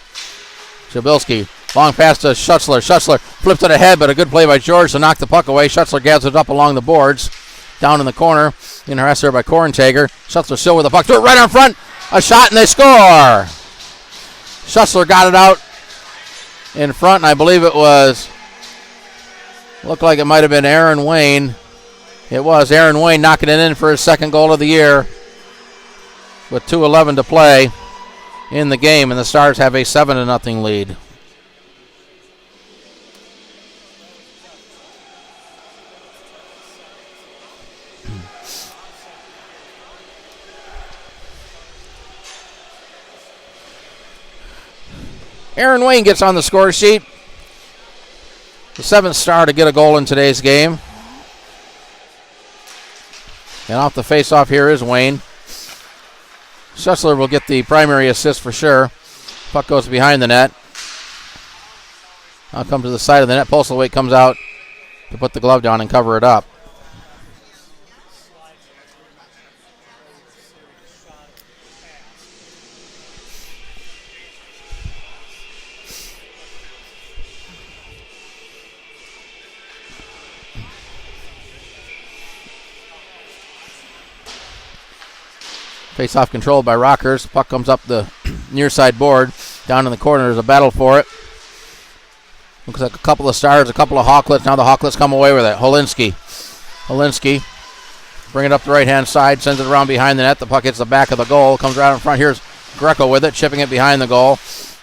Shabilsky, long pass to Schutzler. Schutzler flipped it ahead, but a good play by George to knock the puck away. Schutzler gathers it up along the boards. Down in the corner. In harassed there by Korenteger. Schutzler still with the puck. Right on front. A shot, and they score. Schutzler got it out in front, and I believe it was, looked like it might have been Aaron Wayne. It was Aaron Wayne knocking it in for his second goal of the year with 2:11 to play in the game, and the Stars have a 7-0 lead. Aaron Wayne gets on the score sheet. The 7th Star to get a goal in today's game. And off the face-off here is Wayne. Schutzler will get the primary assist for sure. Puck goes behind the net. Now comes to the side of the net. Postlethwaite comes out to put the glove down and cover it up. Face-off controlled by Rockhurst. Puck comes up the near side board. Down in the corner, there's a battle for it. Looks like a couple of Stars, a couple of Hawklets. Now the Hawklets come away with it. Olinsky bring it up the right-hand side, sends it around behind the net. The puck hits the back of the goal, comes right in front. Here's Greco with it, chipping it behind the goal.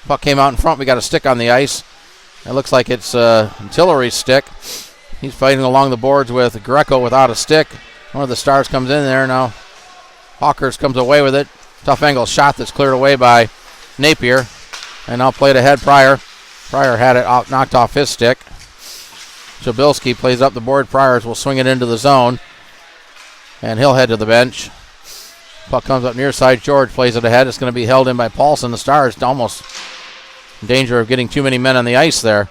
Puck came out in front. We got a stick on the ice. It looks like it's Tillery's stick. He's fighting along the boards with Greco without a stick. One of the Stars comes in there now. Hawkers comes away with it. Tough angle shot that's cleared away by Napier. And now played ahead Prier. Prier had it knocked off his stick. Shabilsky plays up the board. Priers will swing it into the zone. And he'll head to the bench. Puck comes up near side. George plays it ahead. It's going to be held in by Paulson. The Stars almost in danger of getting too many men on the ice there.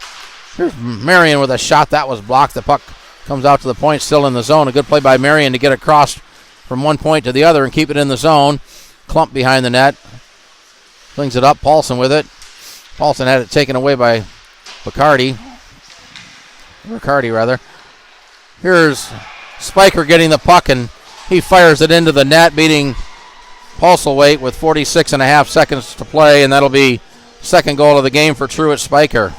Here's Marion with a shot. That was blocked. The puck comes out to the point, still in the zone. A good play by Marion to get across from one point to the other and keep it in the zone. Klump behind the net. Flings it up. Paulson with it. Paulson had it taken away by Riccardi. Here's Spiker getting the puck, and he fires it into the net, beating Postlethwaite with 46.5 seconds to play, and that'll be second goal of the game for Truett Spiker.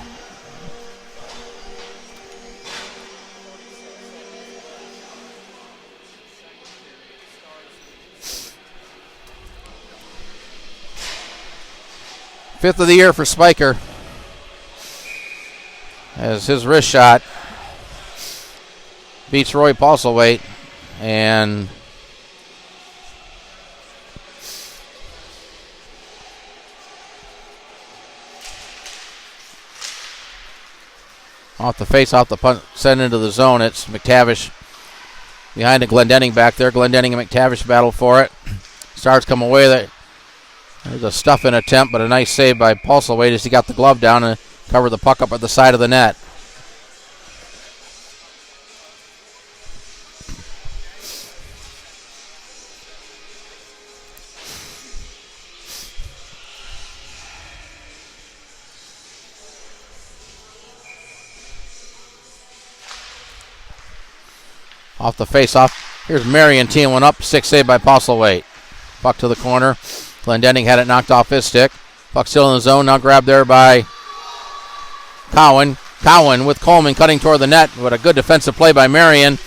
Fifth of the year for Spiker, as his wrist shot beats Roy Postlethwaite, and Off the face, off the punt, sent into the zone. It's McTavish behind the Glendenning back there. Glendenning and McTavish battle for it. Stars come away. There's a stuff-in attempt, but a nice save by Postlethwaite as he got the glove down and covered the puck up at the side of the net. Off the face-off. Here's Marion teeing one up. 6 save by Postlethwaite. Puck to the corner. Glendenning had it knocked off his stick. Puck still in the zone. Now grabbed there by Cowan. Cowan with Coleman cutting toward the net. What a good defensive play by Marion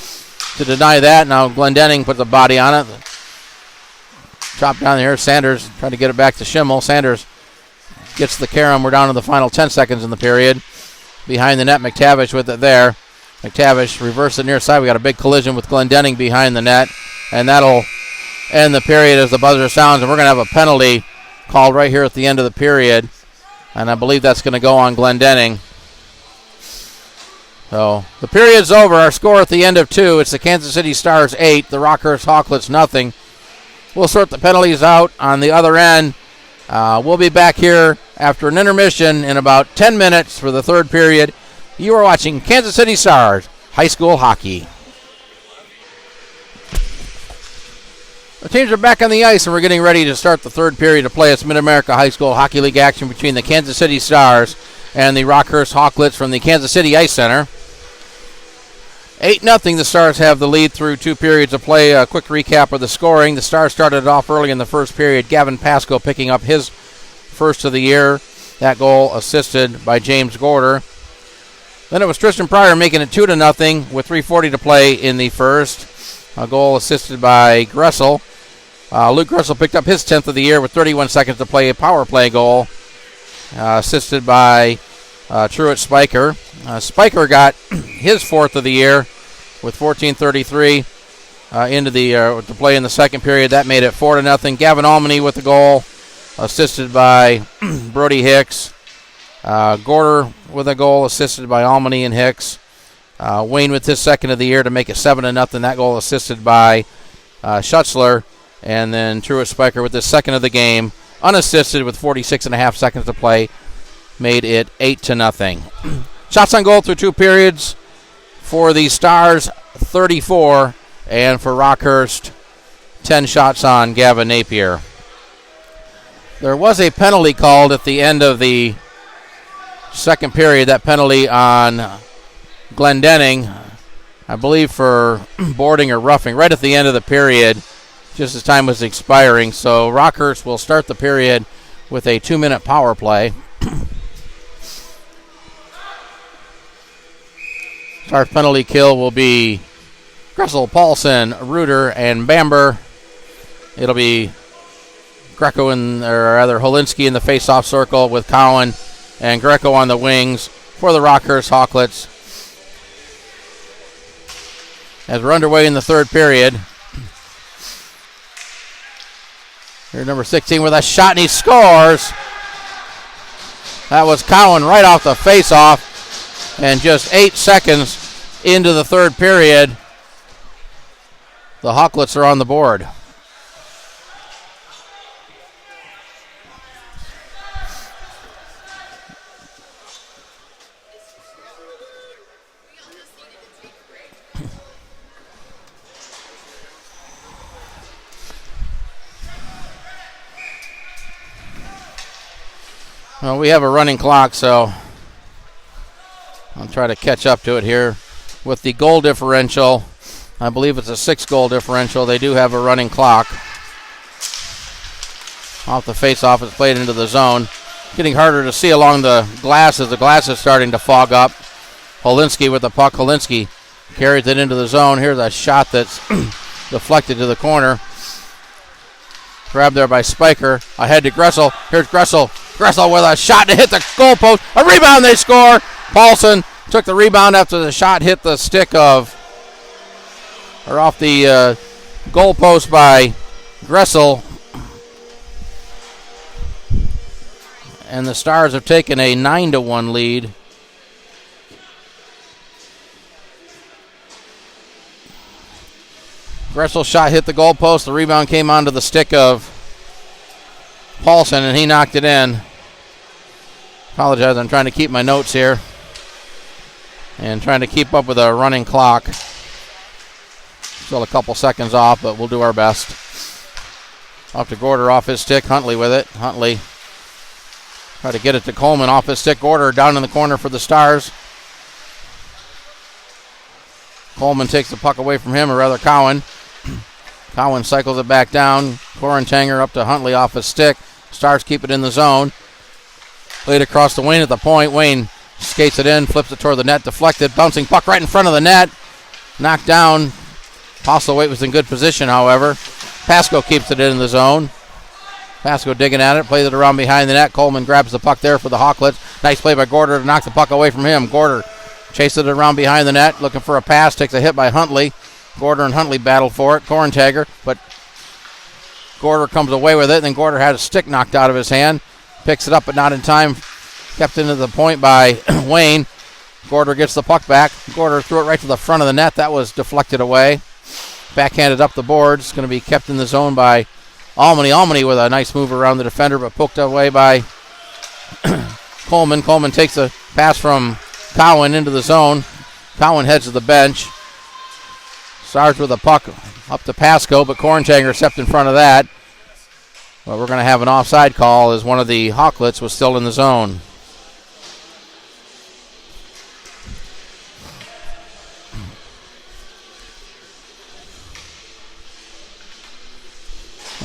to deny that. Now Glendenning puts a body on it. Chopped down here. Sanders trying to get it back to Schimmel. Sanders gets the carom. We're down to the final 10 seconds in the period. Behind the net, McTavish with it there. McTavish reverse it near side. We got a big collision with Glendenning behind the net, and that'll end the period as the buzzer sounds. And we're going to have a penalty called right here at the end of the period, and I believe that's going to go on Glendenning. So the period's over. Our score at the end of 2. It's the Kansas City Stars 8, the Rockhurst Hawklets nothing. We'll sort the penalties out on the other end. We'll be back here after an intermission in about 10 minutes for the third period. You are watching Kansas City Stars High School Hockey. The teams are back on the ice, and we're getting ready to start the third period of play. It's Mid-America High School Hockey League action between the Kansas City Stars and the Rockhurst Hawklets from the Kansas City Ice Center. 8-0, the Stars have the lead through 2 periods of play. A quick recap of the scoring. The Stars started off early in the first period. Gavin Pasco picking up his first of the year. That goal assisted by James Gorder. Then it was Tristan Prier making it 2-0 with 3:40 to play in the first. A goal assisted by Gressel. Luke Gressel picked up his 10th of the year with 31 seconds to play. A power play goal assisted by Truett Spiker. Spiker got his 4th of the year with 14:33 into the to play in the second period. That made it 4-0. Gavin Almany with the goal assisted by Brody Hicks. Gorder with a goal assisted by Almany and Hicks. Wayne with his 2nd of the year to make it 7-0. That goal assisted by Schutzler. And then Truett Spiker with his 2nd of the game, unassisted with 46.5 seconds to play, made it 8-0. Shots on goal through 2 periods for the Stars, 34, and for Rockhurst, 10 shots on Gavin Napier. There was a penalty called at the end of the second period, that penalty on Glendenning, I believe for boarding or roughing, right at the end of the period, just as time was expiring. So Rockhurst will start the period with a 2-minute power play. Stars penalty kill will be Gressel, Paulson, Reuter, and Bamber. It'll be Greco or rather Holinski in the face-off circle with Cowan and Greco on the wings for the Rockhurst Hawklets. As we're underway in the third period. Here's number 16 with a shot, and he scores. That was Cowan right off the face-off. And just 8 seconds into the third period, the Hawklets are on the board. Well, we have a running clock, so I'll try to catch up to it here. With the goal differential, I believe it's a 6-goal differential. They do have a running clock. Off the face-off, it's played into the zone. Getting harder to see along the glass as the glass is starting to fog up. Holinski with the puck. Holinski carries it into the zone. Here's a shot that's deflected to the corner. Grabbed there by Spiker. Ahead to Gressel. Here's Gressel. Gressel with a shot to hit the goalpost. A rebound, they score. Paulson took the rebound after the shot hit the stick off the goalpost by Gressel. And the Stars have taken a 9-1 lead. Gressel's shot hit the goalpost. The rebound came onto the stick of Paulson, and he knocked it in. Apologize, I'm trying to keep my notes here and trying to keep up with a running clock. Still a couple seconds off, but we'll do our best. Off to Gorder off his stick. Huntley with it. Huntley try to get it to Coleman off his stick. Gorder down in the corner for the Stars. Coleman takes the puck away from him, or rather Cowan. Cowan cycles it back down. Korentanger up to Huntley off his stick. Stars keep it in the zone. Played across to Wayne at the point. Wayne skates it in, flips it toward the net, deflected. Bouncing puck right in front of the net. Knocked down. Postlewaite was in good position, however. Pasco keeps it in the zone. Pasco digging at it, plays it around behind the net. Coleman grabs the puck there for the Hawklets. Nice play by Gorder to knock the puck away from him. Gorder chases it around behind the net, looking for a pass, takes a hit by Huntley. Gorder and Huntley battle for it. Korentager, but Gorder comes away with it. Then Gorder had a stick knocked out of his hand. Picks it up, but not in time. Kept into the point by Wayne. Gorder gets the puck back. Gorder threw it right to the front of the net. That was deflected away. Backhanded up the boards. Going to be kept in the zone by Almany. Almany with a nice move around the defender, but poked away by Coleman. Coleman takes a pass from Cowan into the zone. Cowan heads to the bench. Stars with the puck up to Pasco, but Korentanger stepped in front of that. But we're going to have an offside call as one of the Hawklets was still in the zone.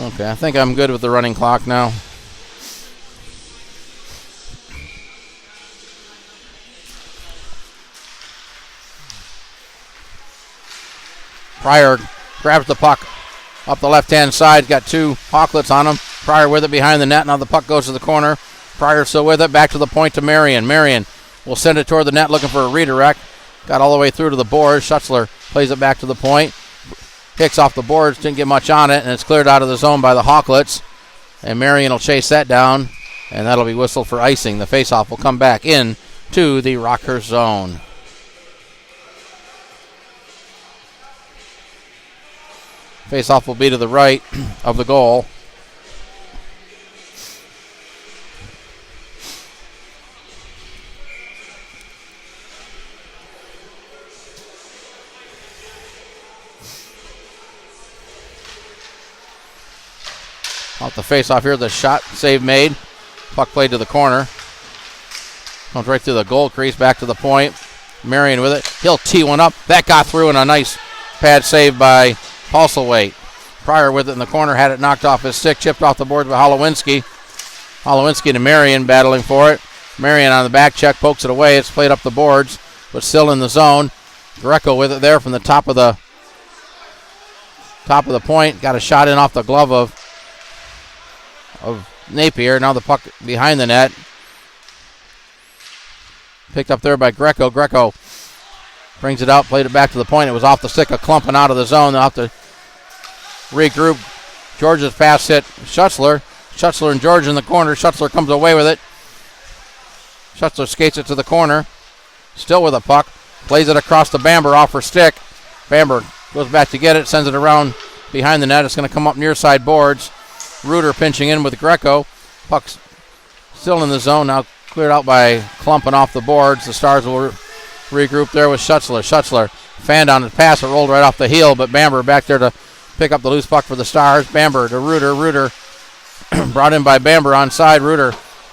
Okay, I think I'm good with the running clock now. Prier grabs the puck up the left-hand side. Got two Hawklets on him. Prier with it behind the net. Now the puck goes to the corner. Prier still with it. Back to the point to Marion. Marion will send it toward the net looking for a redirect. Got all the way through to the boards. Schutzler plays it back to the point. Hicks off the boards. Didn't get much on it, and it's cleared out of the zone by the Hawklets. And Marion will chase that down, and that'll be whistled for icing. The faceoff will come back in to the Rockhurst zone. Faceoff will be to the right of the goal. Off the faceoff here, the shot save made. Puck played to the corner. Comes right through the goal crease, back to the point. Marion with it. He'll tee one up. That got through, and a nice pad save by Postlewaite. Prier with it in the corner, had it knocked off his stick, chipped off the boards by Holowinski. Holowinski to Marion battling for it. Marion on the back check, pokes it away. It's played up the boards, but still in the zone. Greco with it there from the top of the point. Got a shot in off the glove of Napier. Now the puck behind the net. Picked up there by Greco. Greco brings it out, played it back to the point. It was off the stick of Klump and out of the zone. They'll have to regroup. George's pass hit Schutzler. Schutzler and George in the corner. Schutzler comes away with it. Schutzler skates it to the corner. Still with a puck. Plays it across to Bamber off her stick. Bamber goes back to get it. Sends it around behind the net. It's going to come up near side boards. Reuter pinching in with Greco. Puck's still in the zone. Now cleared out by Klump and off the boards. The Stars will regroup there with Schutzler. Schutzler fanned on his pass. It rolled right off the heel, but Bamber back there to pick up the loose puck for the Stars. Bamber to Reuter. Reuter brought in by Bamber onside. Reuter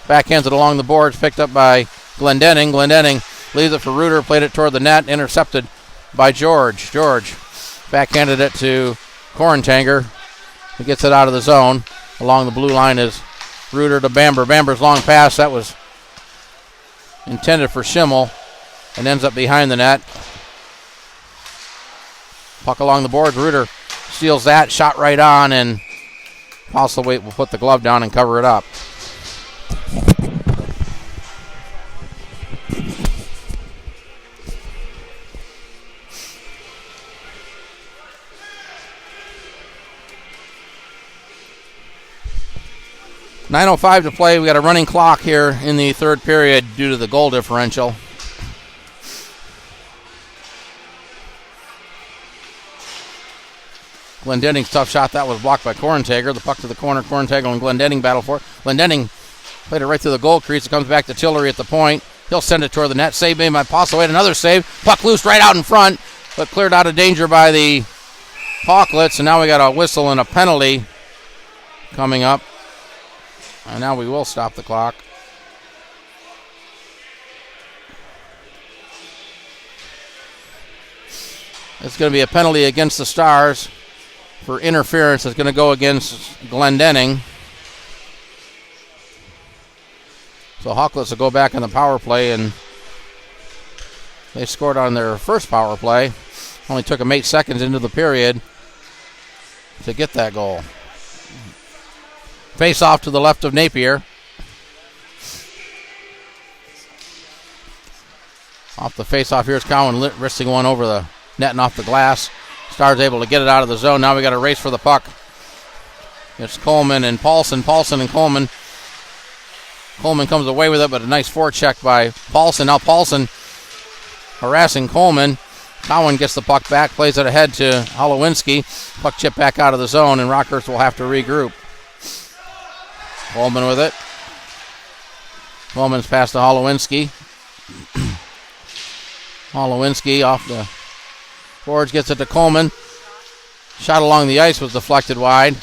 backhands it along the boards, picked up by Glendenning. Glendenning leaves it for Reuter, played it toward the net, intercepted by George. George backhanded it to Korentanger. He gets it out of the zone. Along the blue line is Reuter to Bamber. Bamber's long pass, that was intended for Schimmel and ends up behind the net. Puck along the boards. Reuter steals that, shot right on, and Postlewaite will put the glove down and cover it up. .9:05 to play. We got a running clock here in the third period due to the goal differential. Glendenning's tough shot. That was blocked by Korntager. The puck to the corner. Korntager and Glendenning battle for it. Glendenning played it right through the goal crease. It comes back to Tillery at the point. He'll send it toward the net. Save made by Postlethwaite. Another save. Puck loose right out in front, but cleared out of danger by the Hawklets. And now we got a whistle and a penalty coming up. And now we will stop the clock. It's going to be a penalty against the Stars for interference. It's going to go against Glendenning. So Hawklets will go back in the power play, and they scored on their first power play. Only took them 8 seconds into the period to get that goal. Face off to the left of Napier. Off the face off, here's Cowan wristing one over the net and off the glass. Stars able to get it out of the zone. Now we got a race for the puck. It's Coleman and Paulson. Paulson and Coleman. Coleman comes away with it, but a nice forecheck by Paulson. Now Paulson harassing Coleman. Cowan gets the puck back, plays it ahead to Holowinski. Puck chip back out of the zone, and Rockhurst will have to regroup. Coleman with it. Coleman's pass to Holowinski. Holowinski off the boards, gets it to Coleman. Shot along the ice was deflected wide.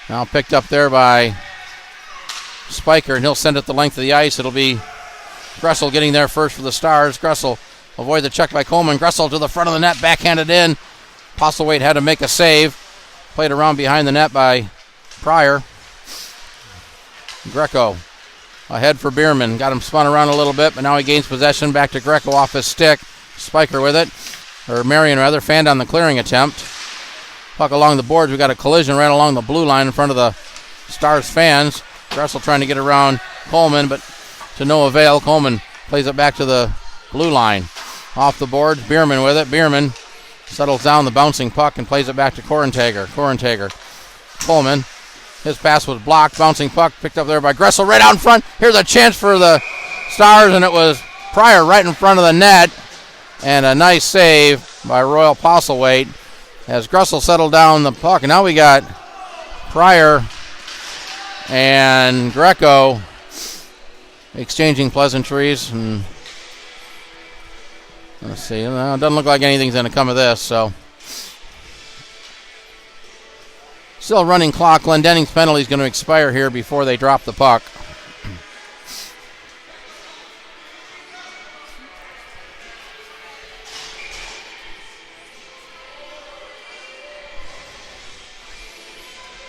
Now picked up there by Spiker, and he'll send it the length of the ice. It'll be Gressel getting there first for the Stars. Gressel avoid the check by Coleman. Gressel to the front of the net, backhanded in. Postlethwaite had to make a save. Played around behind the net by Prier. Greco ahead for Bierman. Got him spun around a little bit, but now he gains possession. Back to Greco off his stick. Spiker with it, or Marion rather, fanned on the clearing attempt. Puck along the boards. We got a collision right along the blue line in front of the Stars fans. Gressel trying to get around Coleman, but to no avail. Coleman plays it back to the blue line. Off the boards, Bierman with it. Bierman settles down the bouncing puck and plays it back to Korntager. Coleman. His pass was blocked. Bouncing puck picked up there by Gressel right out in front. Here's a chance for the Stars, and it was Prier right in front of the net. And a nice save by Royal Postlethwaite as Gressel settled down the puck. And now we got Prier and Greco exchanging pleasantries. And let's see. It doesn't look like anything's going to come of this. So still running clock. Glendenning's penalty is going to expire here before they drop the puck.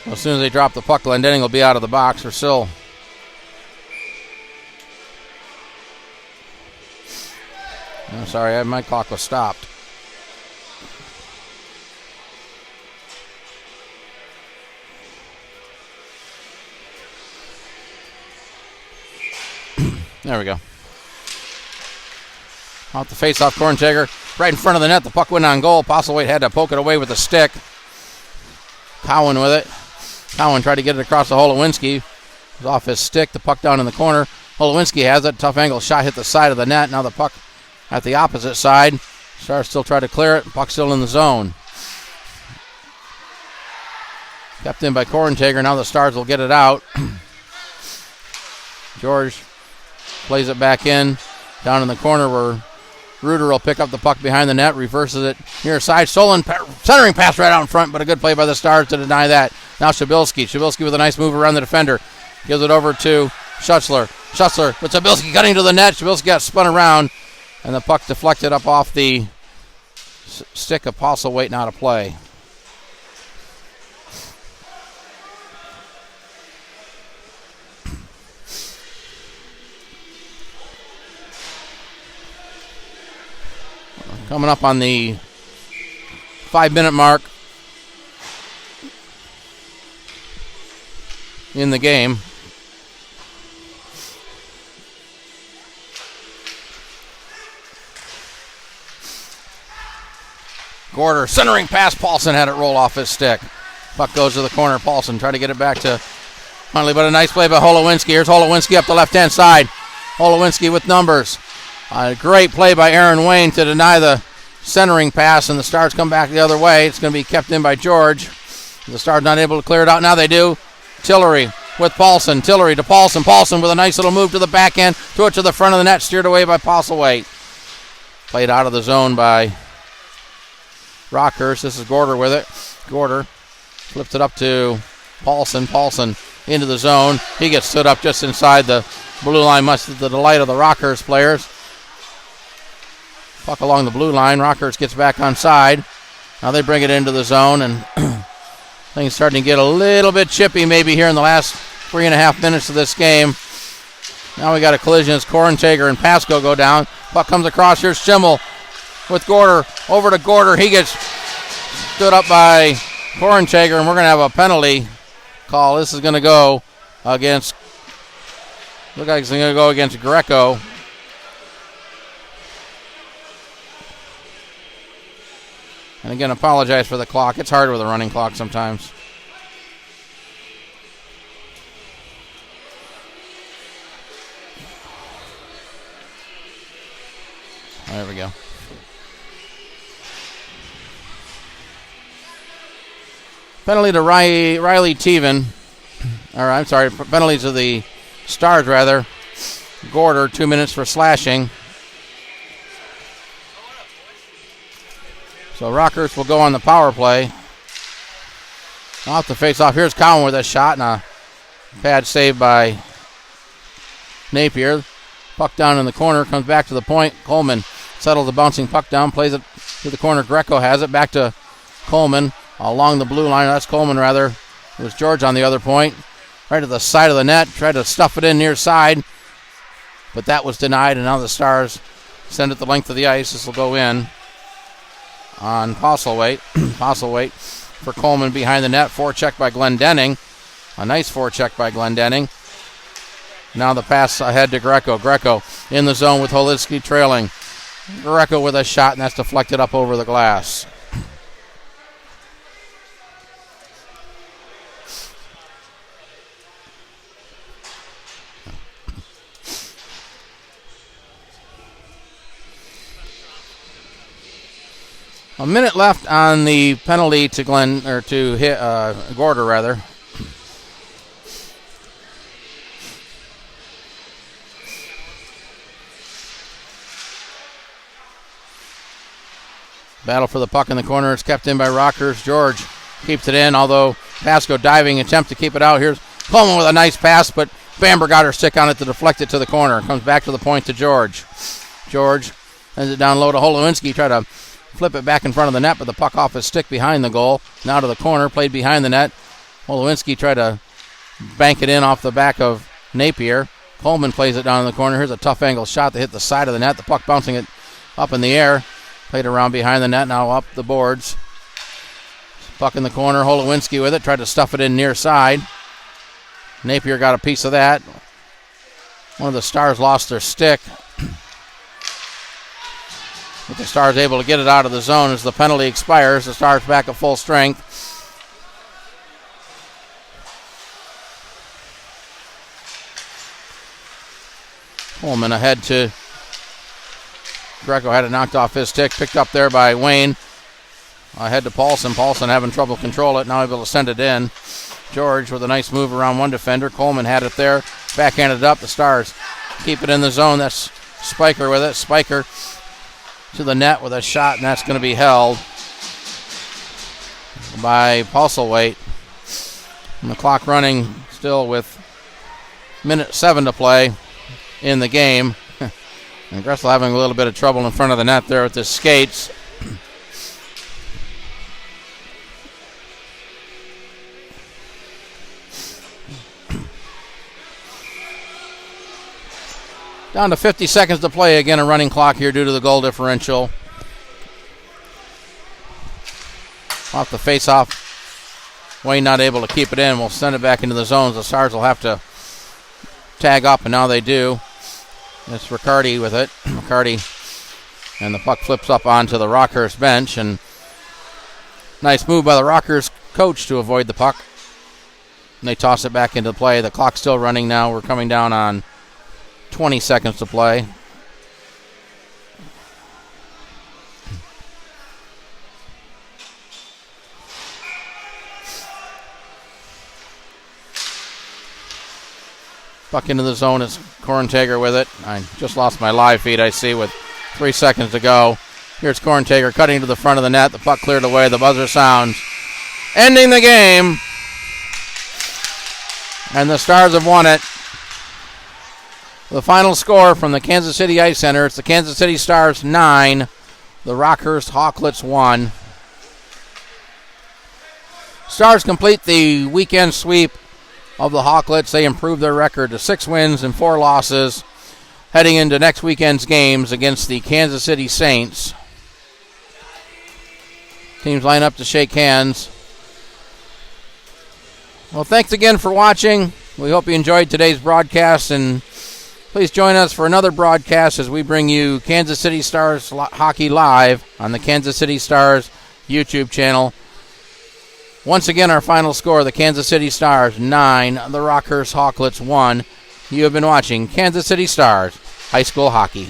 As soon as they drop the puck, Glendenning will be out of the box. Or still. I'm sorry, my clock was stopped. There we go. Off the face-off, Korntager right in front of the net. The puck went on goal. Postlethwaite had to poke it away with a stick. Cowan with it. Cowan tried to get it across to Holowinski. It was off his stick. The puck down in the corner. Holowinski has it. Tough angle shot hit the side of the net. Now the puck at the opposite side. Stars still try to clear it. Puck still in the zone. Kept in by Korntager. Now the Stars will get it out. George plays it back in. Down in the corner where Reuter will pick up the puck behind the net. Reverses it near side. Stolen centering pass right out in front, but a good play by the Stars to deny that. Now Shabilsky. Shabilsky with a nice move around the defender. Gives it over to Schutzler. Schutzler with Shabilsky cutting to the net. Shabilsky got spun around, and the puck deflected up off the stick of Postlethwaite, not a play. Coming up on the 5-minute mark in the game. Gorder centering pass. Paulson had it roll off his stick. Puck goes to the corner. Paulson tried to get it back to Huntley, but a nice play by Holowinski. Here's Holowinski up the left-hand side. Holowinski with numbers. A great play by Aaron Wayne to deny the centering pass, and the Stars come back the other way. It's going to be kept in by George. The Stars not able to clear it out. Now they do. Tillery with Paulson. Tillery to Paulson. Paulson with a nice little move to the back end. Threw it to the front of the net. Steered away by Postlethwaite. Played out of the zone by Rockhurst. This is Gorder with it. Gorder flips it up to Paulson. Paulson into the zone. He gets stood up just inside the blue line, much to the delight of the Rockhurst players. Puck along the blue line. Rockhurst gets back on side. Now they bring it into the zone, and things starting to get a little bit chippy maybe here in the last 3.5 minutes of this game. Now we got a collision as Korntager and Pasco go down. Puck comes across. Here's Schimmel with Gorder. Over to Gorder. He gets stood up by Korntager, and we're going to have a penalty call. This is going to go against, look like it's going to go against Greco. And again, apologize for the clock. It's hard with a running clock sometimes. There we go. Penalty to Riley Teven. Or I'm sorry, penalty to the Stars rather. Gorder, 2 minutes for slashing. So Rockhurst will go on the power play. Off the face-off. Here's Cowan with a shot and a pad save by Napier. Puck down in the corner. Comes back to the point. Coleman settles the bouncing puck down. Plays it to the corner. Greco has it. Back to Coleman along the blue line. That's Coleman rather. It was George on the other point. Right to the side of the net. Tried to stuff it in near side. But that was denied. And now the Stars send it the length of the ice. This will go in on Postlethwaite. Postlethwaite for Coleman behind the net. Forecheck by Glendenning. A nice forecheck by Glendenning. Now the pass ahead to Greco. Greco in the zone with Holitsky trailing. Greco with a shot, and that's deflected up over the glass. A minute left on the penalty to Gorder rather. Battle for the puck in the corner. It's kept in by Rockhurst. George keeps it in, although Pasco diving attempt to keep it out. Here's Coleman with a nice pass, but Bamber got her stick on it to deflect it to the corner. Comes back to the point to George. George sends it down low to Holowinski. Try to flip it back in front of the net, but the puck off his stick behind the goal. Now to the corner, played behind the net. Holowinski tried to bank it in off the back of Napier. Coleman plays it down in the corner. Here's a tough angle shot to hit the side of the net. The puck bouncing it up in the air. Played around behind the net, now up the boards. Puck in the corner, Holowinski with it. Tried to stuff it in near side. Napier got a piece of that. One of the Stars lost their stick. But the Stars able to get it out of the zone as the penalty expires. The Stars back at full strength. Coleman ahead to Greco, had it knocked off his stick. Picked up there by Wayne. Ahead to Paulson. Paulson having trouble control it. Now able to send it in. George with a nice move around one defender. Coleman had it there. Backhanded up. The Stars keep it in the zone. That's Spiker with it. Spiker to the net with a shot, and that's going to be held by Postlethwaite. And the clock running still with minute 7 to play in the game. And Gressel having a little bit of trouble in front of the net there with his skates. Down to 50 seconds to play. Again, a running clock here due to the goal differential. Off the face-off. Wayne not able to keep it in. We'll send it back into the zones. The Stars will have to tag up, and now they do. It's Riccardi with it. Riccardi, and the puck flips up onto the Rockhurst bench, and nice move by the Rockhurst coach to avoid the puck. And they toss it back into play. The clock's still running now. We're coming down on 20 seconds to play. Puck into the zone. It's Korntager with it. I just lost my live feed, I see, with 3 seconds to go. Here's Korntager cutting to the front of the net. The puck cleared away. The buzzer sounds, ending the game. And the Stars have won it. The final score from the Kansas City Ice Center, it's the Kansas City Stars 9, the Rockhurst Hawklets 1. Stars complete the weekend sweep of the Hawklets. They improve their record to 6 wins and 4 losses, heading into next weekend's games against the Kansas City Saints. Teams line up to shake hands. Well, thanks again for watching. We hope you enjoyed today's broadcast, and please join us for another broadcast as we bring you Kansas City Stars Hockey Live on the Kansas City Stars YouTube channel. Once again, our final score, the Kansas City Stars 9, the Rockhurst Hawklets 1. You have been watching Kansas City Stars High School Hockey.